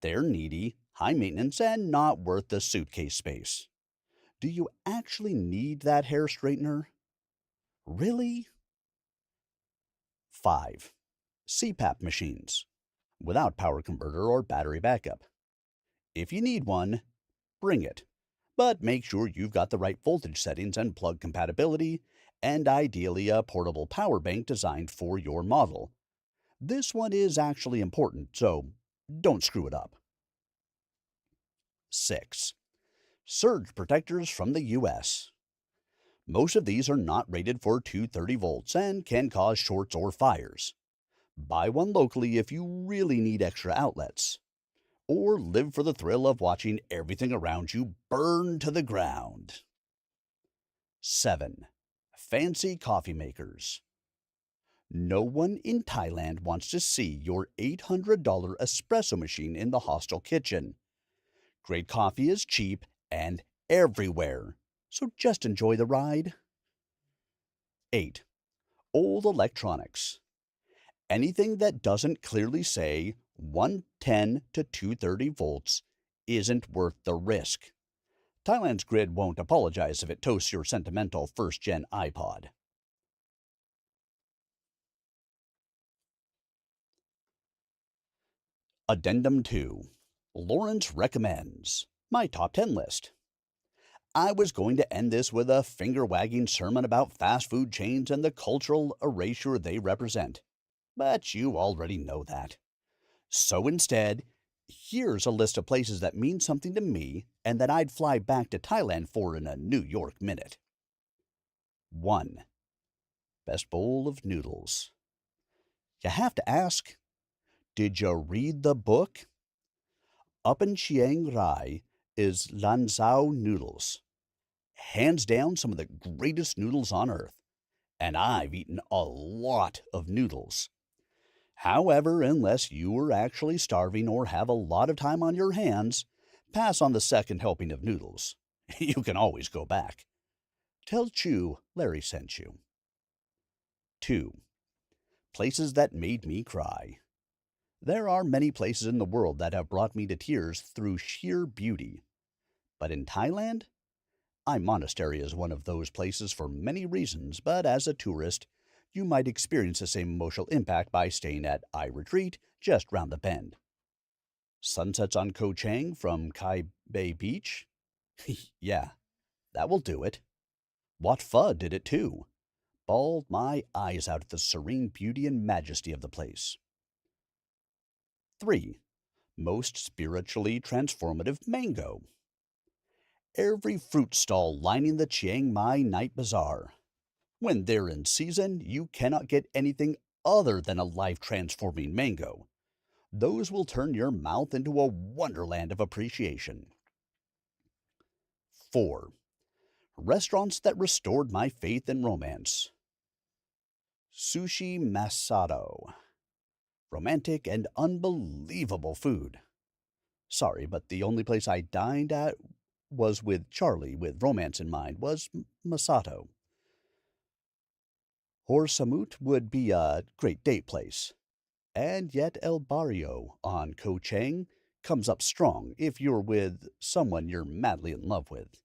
They're needy, high maintenance, and not worth the suitcase space. Do you actually need that hair straightener? Really? 5. CPAP machines, without power converter or battery backup. If you need one, bring it. But make sure you've got the right voltage settings and plug compatibility, and ideally a portable power bank designed for your model. This one is actually important, so don't screw it up. 6. Surge protectors from the US. Most of these are not rated for 230 volts and can cause shorts or fires. Buy one locally if you really need extra outlets. Or live for the thrill of watching everything around you burn to the ground. 7. Fancy coffee makers. No one in Thailand wants to see your $800 espresso machine in the hostel kitchen. Great coffee is cheap and everywhere, so just enjoy the ride. 8. Old electronics. Anything that doesn't clearly say 110 to 230 volts isn't worth the risk. Thailand's grid won't apologize if it toasts your sentimental first-gen iPod. Addendum 2. Laurence recommends. My top 10 list. I was going to end this with a finger-wagging sermon about fast food chains and the cultural erasure they represent, but you already know that. So instead, here's a list of places that mean something to me and that I'd fly back to Thailand for in a New York minute. 1. Best bowl of noodles. You have to ask, did you read the book? Up in Chiang Rai is Lanzhou noodles. Hands down some of the greatest noodles on earth, and I've eaten a lot of noodles. However, unless you are actually starving or have a lot of time on your hands, pass on the second helping of noodles. You can always go back. Tell Chu Larry sent you. 2. Places that made me cry. There are many places in the world that have brought me to tears through sheer beauty. But in Thailand, Ai Monastery is one of those places for many reasons, but as a tourist, you might experience the same emotional impact by staying at Ai Retreat just round the bend. Sunsets on Koh Chang from Kai Bay Beach? Yeah, that will do it. Wat Pho did it too. Bawled my eyes out at the serene beauty and majesty of the place. 3. Most spiritually transformative mango. Every fruit stall lining the Chiang Mai Night Bazaar. When they're in season, you cannot get anything other than a life-transforming mango. Those will turn your mouth into a wonderland of appreciation. 4. Restaurants that restored my faith in romance. Sushi Masato. Romantic and unbelievable food. Sorry, but the only place I dined at was with Charlie with romance in mind, was Masato. Horsamut would be a great date place. And yet El Barrio on Koh Chang comes up strong if you're with someone you're madly in love with.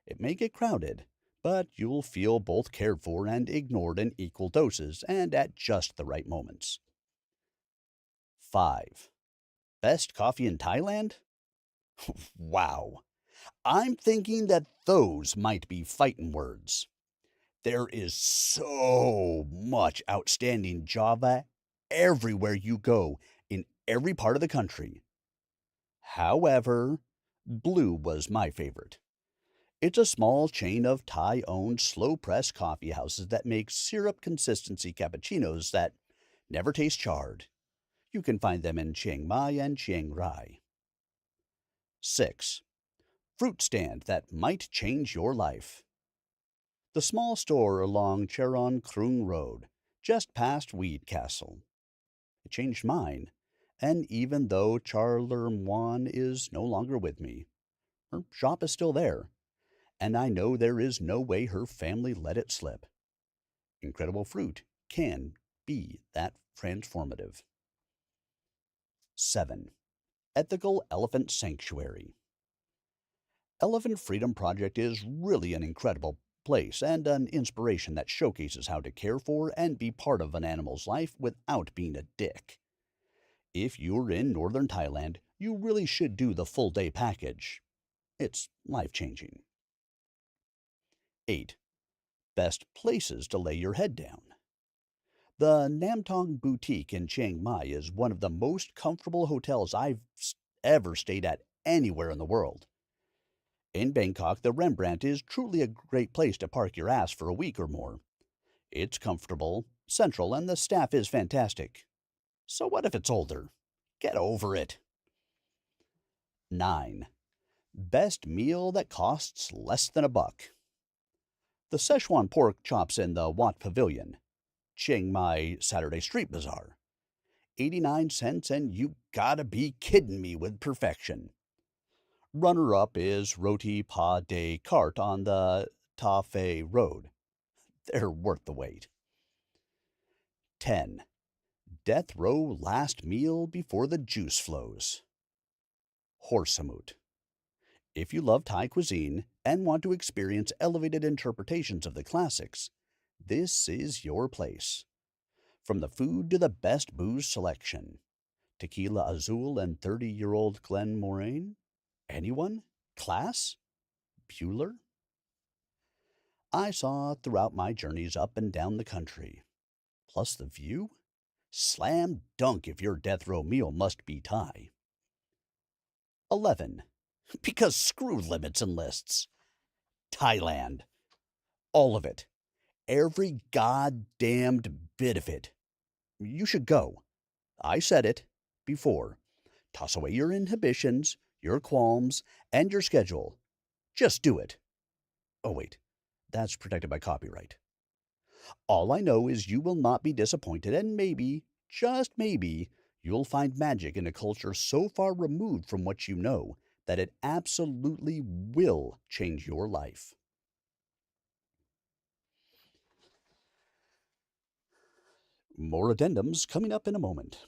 It may get crowded, but you'll feel both cared for and ignored in equal doses and at just the right moments. 5. Best coffee in Thailand? Wow. I'm thinking that those might be fightin' words. There is so much outstanding Java everywhere you go in every part of the country. However, Blue was my favorite. It's a small chain of Thai-owned slow-press coffee houses that make syrup consistency cappuccinos that never taste charred. You can find them in Chiang Mai and Chiang Rai. 6. Fruit stand that might change your life. The small store along Charon Krung Road, just past Weed Castle. It changed mine, and even though Charlermoine is no longer with me, her shop is still there, and I know there is no way her family let it slip. Incredible fruit can be that transformative. 7. Ethical Elephant Sanctuary. Elephant Freedom Project is really an incredible place and an inspiration that showcases how to care for and be part of an animal's life without being a dick. If you're in northern Thailand, you really should do the full day package. It's life-changing. 8. Best places to lay your head down. The Namtong Boutique in Chiang Mai is one of the most comfortable hotels ever stayed at anywhere in the world. In Bangkok, the Rembrandt is truly a great place to park your ass for a week or more. It's comfortable, central, and the staff is fantastic. So what if it's older? Get over it. 9. Best meal that costs less than a buck. The Szechuan pork chops in the Wat Pavilion, Chiang Mai Saturday Street Bazaar. 89 cents and you gotta be kidding me with perfection. Runner-up is Roti Pa de Carte on the Ta Phe Road. They're worth the wait. 10. Death row last meal before the juice flows. Horsamut. If you love Thai cuisine and want to experience elevated interpretations of the classics, this is your place. From the food to the best booze selection. Tequila Azul and 30-year-old Glen Moraine? Anyone? Class? Bueller? I saw throughout my journeys up and down the country. Plus the view? Slam dunk if your death row meal must be Thai. 11. Because screw limits and lists. Thailand. All of it. Every goddamned bit of it. You should go. I said it before. Toss away your inhibitions, your qualms, and your schedule. Just do it. Oh, wait. That's protected by copyright. All I know is you will not be disappointed, and maybe, just maybe, you'll find magic in a culture so far removed from what you know that it absolutely will change your life. More addendums coming up in a moment.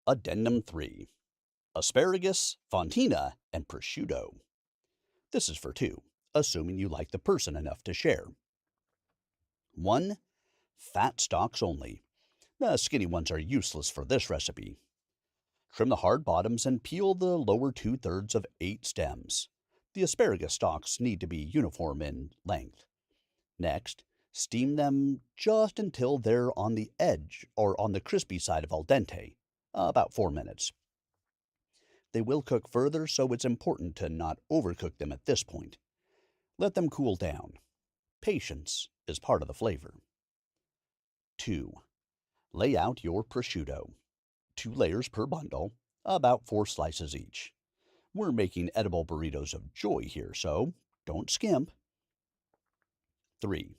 Addendum 3. Asparagus, fontina, and prosciutto. This is for 2, assuming you like the person enough to share. 1. Fat stalks only. The skinny ones are useless for this recipe. Trim the hard bottoms and peel the lower 2/3 of 8 stems. The asparagus stalks need to be uniform in length. Next, steam them just until they're on the edge or on the crispy side of al dente, about 4 minutes. They will cook further, so it's important to not overcook them at this point. Let them cool down. Patience is part of the flavor. 2. Lay out your prosciutto. 2 layers per bundle, about 4 slices each. We're making edible burritos of joy here, so don't skimp. 3.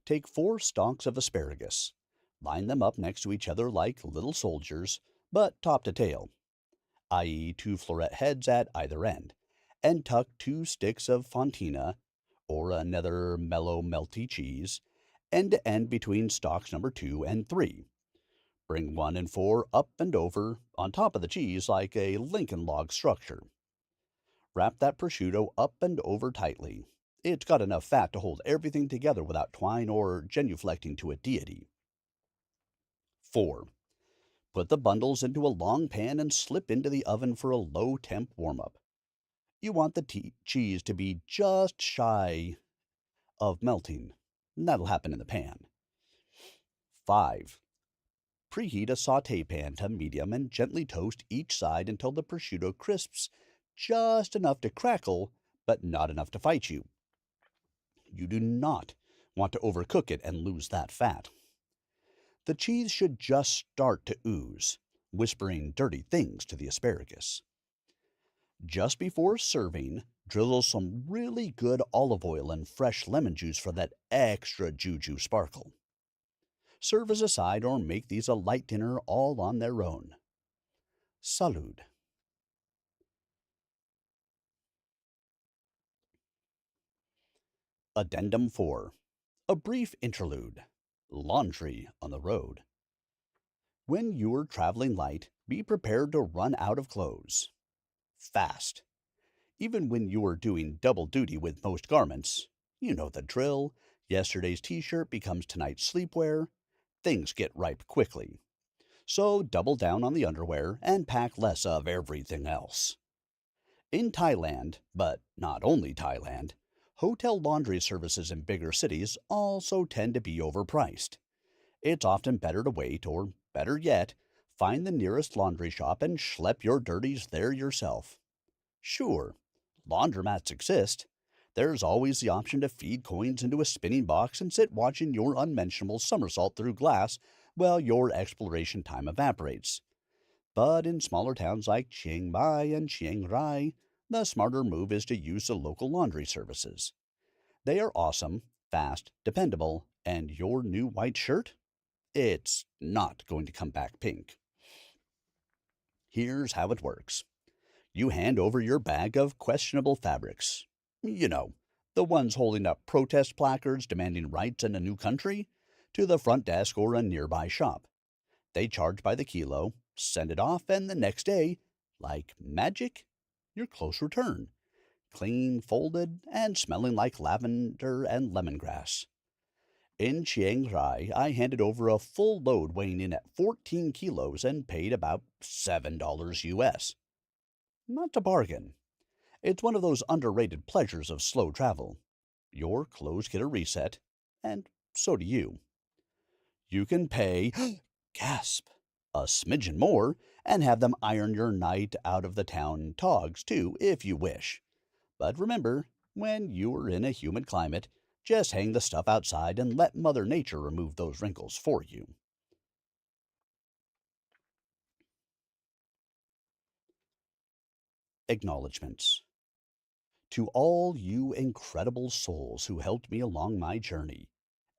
Take 4 stalks of asparagus. Line them up next to each other like little soldiers, but top to tail, i.e. 2 floret heads at either end, and tuck 2 sticks of fontina, or another mellow melty cheese, end to end between stalks number 2 and 3. Bring 1 and 4 up and over on top of the cheese like a Lincoln log structure. Wrap that prosciutto up and over tightly. It's got enough fat to hold everything together without twine or genuflecting to a deity. 4. Put the bundles into a long pan and slip into the oven for a low temp warm-up. You want the cheese to be just shy of melting. That'll happen in the pan. 5. Preheat a sauté pan to medium and gently toast each side until the prosciutto crisps just enough to crackle, but not enough to fight you. You do not want to overcook it and lose that fat. The cheese should just start to ooze, whispering dirty things to the asparagus. Just before serving, drizzle some really good olive oil and fresh lemon juice for that extra juju sparkle. Serve as a side or make these a light dinner all on their own. Salud. Addendum 4. A brief interlude. Laundry on the road. When you're traveling light, be prepared to run out of clothes. Fast. Even when you are doing double duty with most garments, you know the drill. Yesterday's t-shirt becomes tonight's sleepwear. Things get ripe quickly. So double down on the underwear and pack less of everything else. In Thailand, but not only Thailand, hotel laundry services in bigger cities also tend to be overpriced. It's often better to wait, or better yet, find the nearest laundry shop and schlep your dirties there yourself. Sure, laundromats exist. There's always the option to feed coins into a spinning box and sit watching your unmentionable somersault through glass while your exploration time evaporates. But in smaller towns like Chiang Mai and Chiang Rai, the smarter move is to use the local laundry services. They are awesome, fast, dependable, and your new white shirt? It's not going to come back pink. Here's how it works. You hand over your bag of questionable fabrics. You know, the ones holding up protest placards demanding rights in a new country, to the front desk or a nearby shop. They charge by the kilo, send it off, and the next day, like magic, your clothes return, clean, folded, and smelling like lavender and lemongrass. In Chiang Rai, I handed over a full load weighing in at 14 kilos and paid about $7 US. Not a bargain. It's one of those underrated pleasures of slow travel. Your clothes get a reset, and so do you. You can pay, gasp, a smidgen more, and have them iron your night out of the town togs too, if you wish. But remember, when you're in a humid climate, just hang the stuff outside and let Mother Nature remove those wrinkles for you. Acknowledgements. To all you incredible souls who helped me along my journey,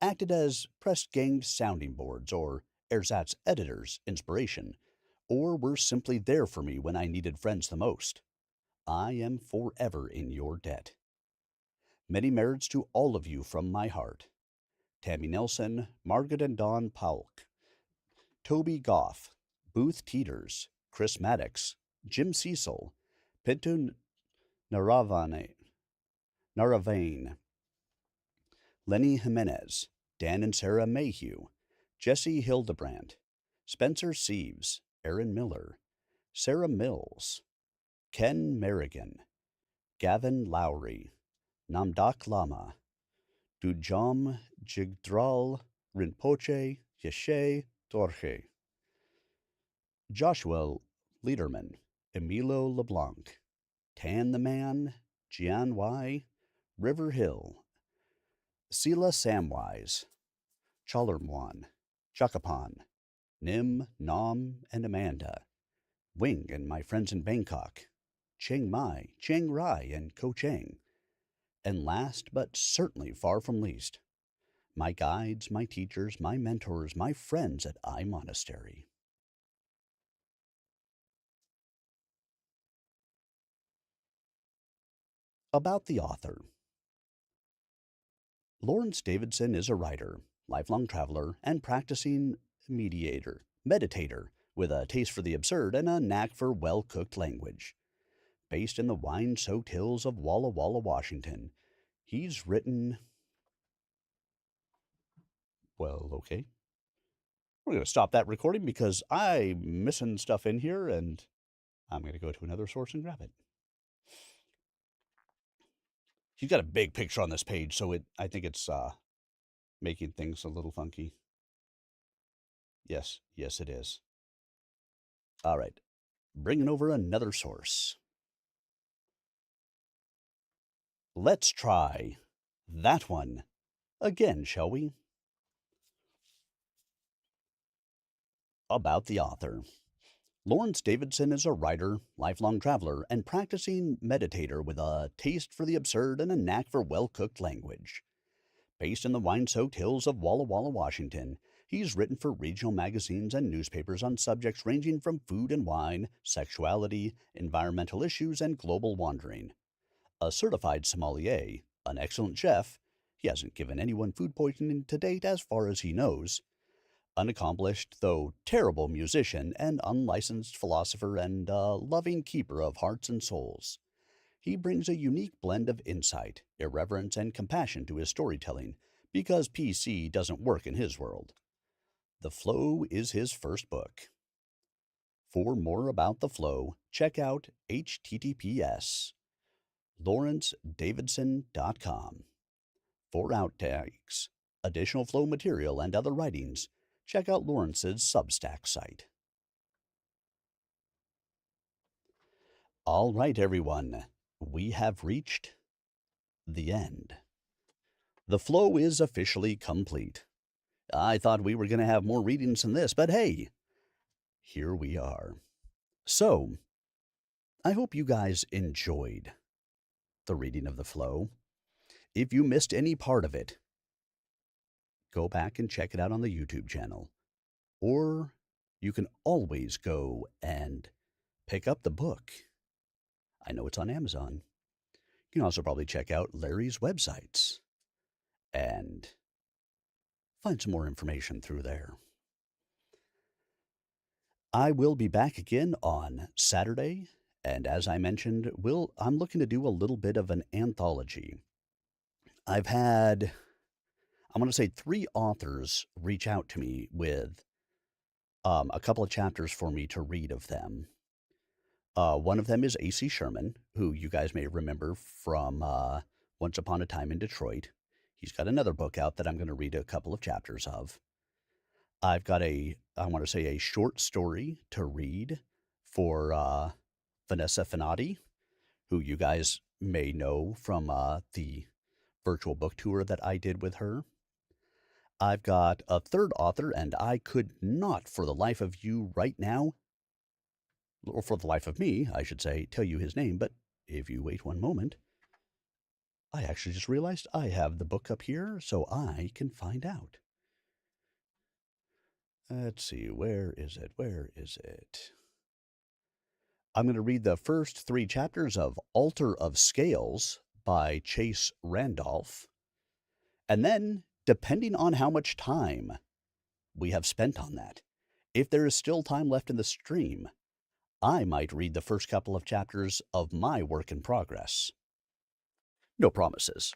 acted as press gang sounding boards or ersatz editors, inspiration, or were simply there for me when I needed friends the most, I am forever in your debt. Many merits to all of you from my heart. Tammy Nelson, Margaret and Dawn Paulk, Toby Goff, Booth Teeters, Chris Maddox, Jim Cecil, Pinto Naravane, Naravane, Lenny Jimenez, Dan and Sarah Mayhew, Jesse Hildebrandt, Spencer Sieves, Aaron Miller, Sarah Mills, Ken Merrigan, Gavin Lowry, Namdak Lama, Dujam Jigdral Rinpoche Yeshe Dorje, Joshua Liederman, Emilio LeBlanc, Tan the Man, Jian Wai, River Hill, Sela Samwise, Chalermwan, Chakapan, Nim, Nam, and Amanda, Wing and my friends in Bangkok, Chiang Mai, Chiang Rai, and Ko Chang, and last but certainly far from least, my guides, my teachers, my mentors, my friends at I Monastery. About the author. Laurence Davidson is a writer, lifelong traveler, and practicing meditator, with a taste for the absurd and a knack for well-cooked language. Based in the wine-soaked hills of Walla Walla, Washington, he's written... Well, okay. We're going to stop that recording because I'm missing stuff in here, and I'm going to go to another source and grab it. He's got a big picture on this page, so I think it's making things a little funky. Yes, it is. All right, bringing over another source. Let's try that one again, shall we? About the author. Laurence Davidson is a writer, lifelong traveler, and practicing meditator with a taste for the absurd and a knack for well-cooked language. Based in the wine-soaked hills of Walla Walla, Washington, he's written for regional magazines and newspapers on subjects ranging from food and wine, sexuality, environmental issues, and global wandering. A certified sommelier, an excellent chef, he hasn't given anyone food poisoning to date as far as he knows, unaccomplished though terrible musician and unlicensed philosopher and a loving keeper of hearts and souls. He brings a unique blend of insight, irreverence, and compassion to his storytelling because PC doesn't work in his world. The Flow is his first book, For more about the flow, check out https lawrencedavidson.com. For outtakes, additional flow material, and other writings, check out Lawrence's Substack site. All right, everyone, we have reached the end. The flow is officially complete. I thought we were going to have more readings than this, but hey, here we are. So, I hope you guys enjoyed the reading of the flow. If you missed any part of it, go back and check it out on the YouTube channel. Or you can always go and pick up the book. I know it's on Amazon. You can also probably check out Larry's websites and find some more information through there. I will be back again on Saturday, and as I mentioned, I'm looking to do a little bit of an anthology. I'm going to say 3 authors reach out to me with a couple of chapters for me to read of them. One of them is A.C. Sherman, who you guys may remember from Once Upon a Time in Detroit. He's got another book out that I'm going to read a couple of chapters of. I've got a short story to read for Vanessa Finati, who you guys may know from the virtual book tour that I did with her. I've got a third author, and I could not for the life of you right now, or for the life of me, I should say, tell you his name, but if you wait one moment, I actually just realized I have the book up here, so I can find out. Let's see, where is it? Where is it? I'm going to read the first 3 chapters of Altar of Scales by Chase Randolph. And then, depending on how much time we have spent on that, if there is still time left in the stream, I might read the first couple of chapters of my work in progress. No promises.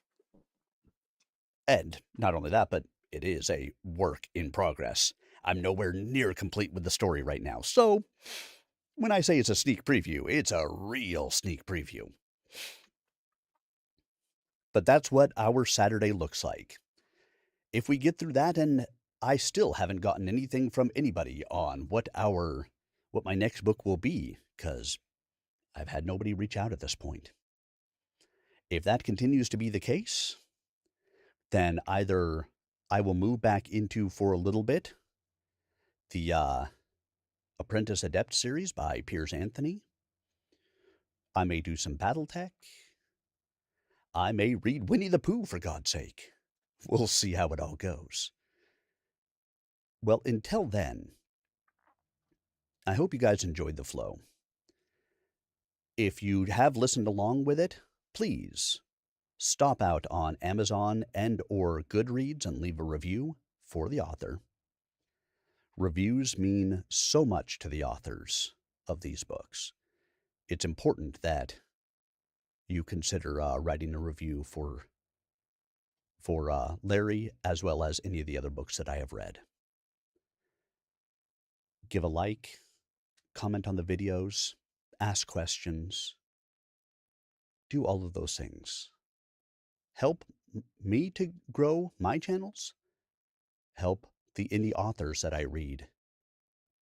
And not only that, but it is a work in progress. I'm nowhere near complete with the story right now. So, when I say it's a sneak preview, it's a real sneak preview. But that's what our Saturday looks like. If we get through that, and I still haven't gotten anything from anybody on what my next book will be, because I've had nobody reach out at this point. If that continues to be the case, then either I will move back into, for a little bit, the Apprentice Adept series by Piers Anthony. I may do some Battletech. I may read Winnie the Pooh, for God's sake. We'll see how it all goes. Well, until then, I hope you guys enjoyed the flow. If you have listened along with it, please stop out on Amazon and or Goodreads and leave a review for the author. Reviews mean so much to the authors of these books. It's important that you consider writing a review for Larry, as well as any of the other books that I have read. Give a like, comment on the videos, ask questions, do all of those things. Help me to grow my channels. Help the indie authors that I read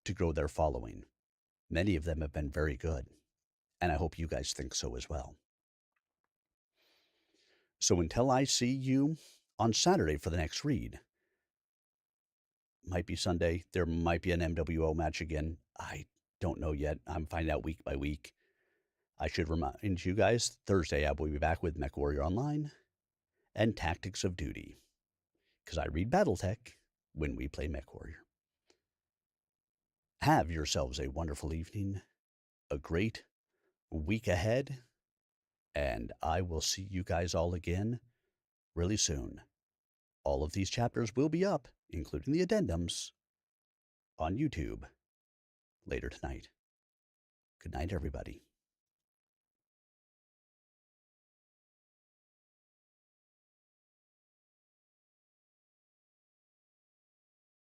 to grow their following. Many of them have been very good, and I hope you guys think so as well. So until I see you on Saturday for the next read, might be Sunday, there might be an MWO match again. I don't know yet. I'm finding out week by week. I should remind you guys, Thursday I will be back with MechWarrior Online and Tactics of Duty, because I read Battletech when we play MechWarrior. Have yourselves a wonderful evening, a great week ahead, and I will see you guys all again really soon. All of these chapters will be up, including the addendums, on YouTube later tonight. Good night, everybody.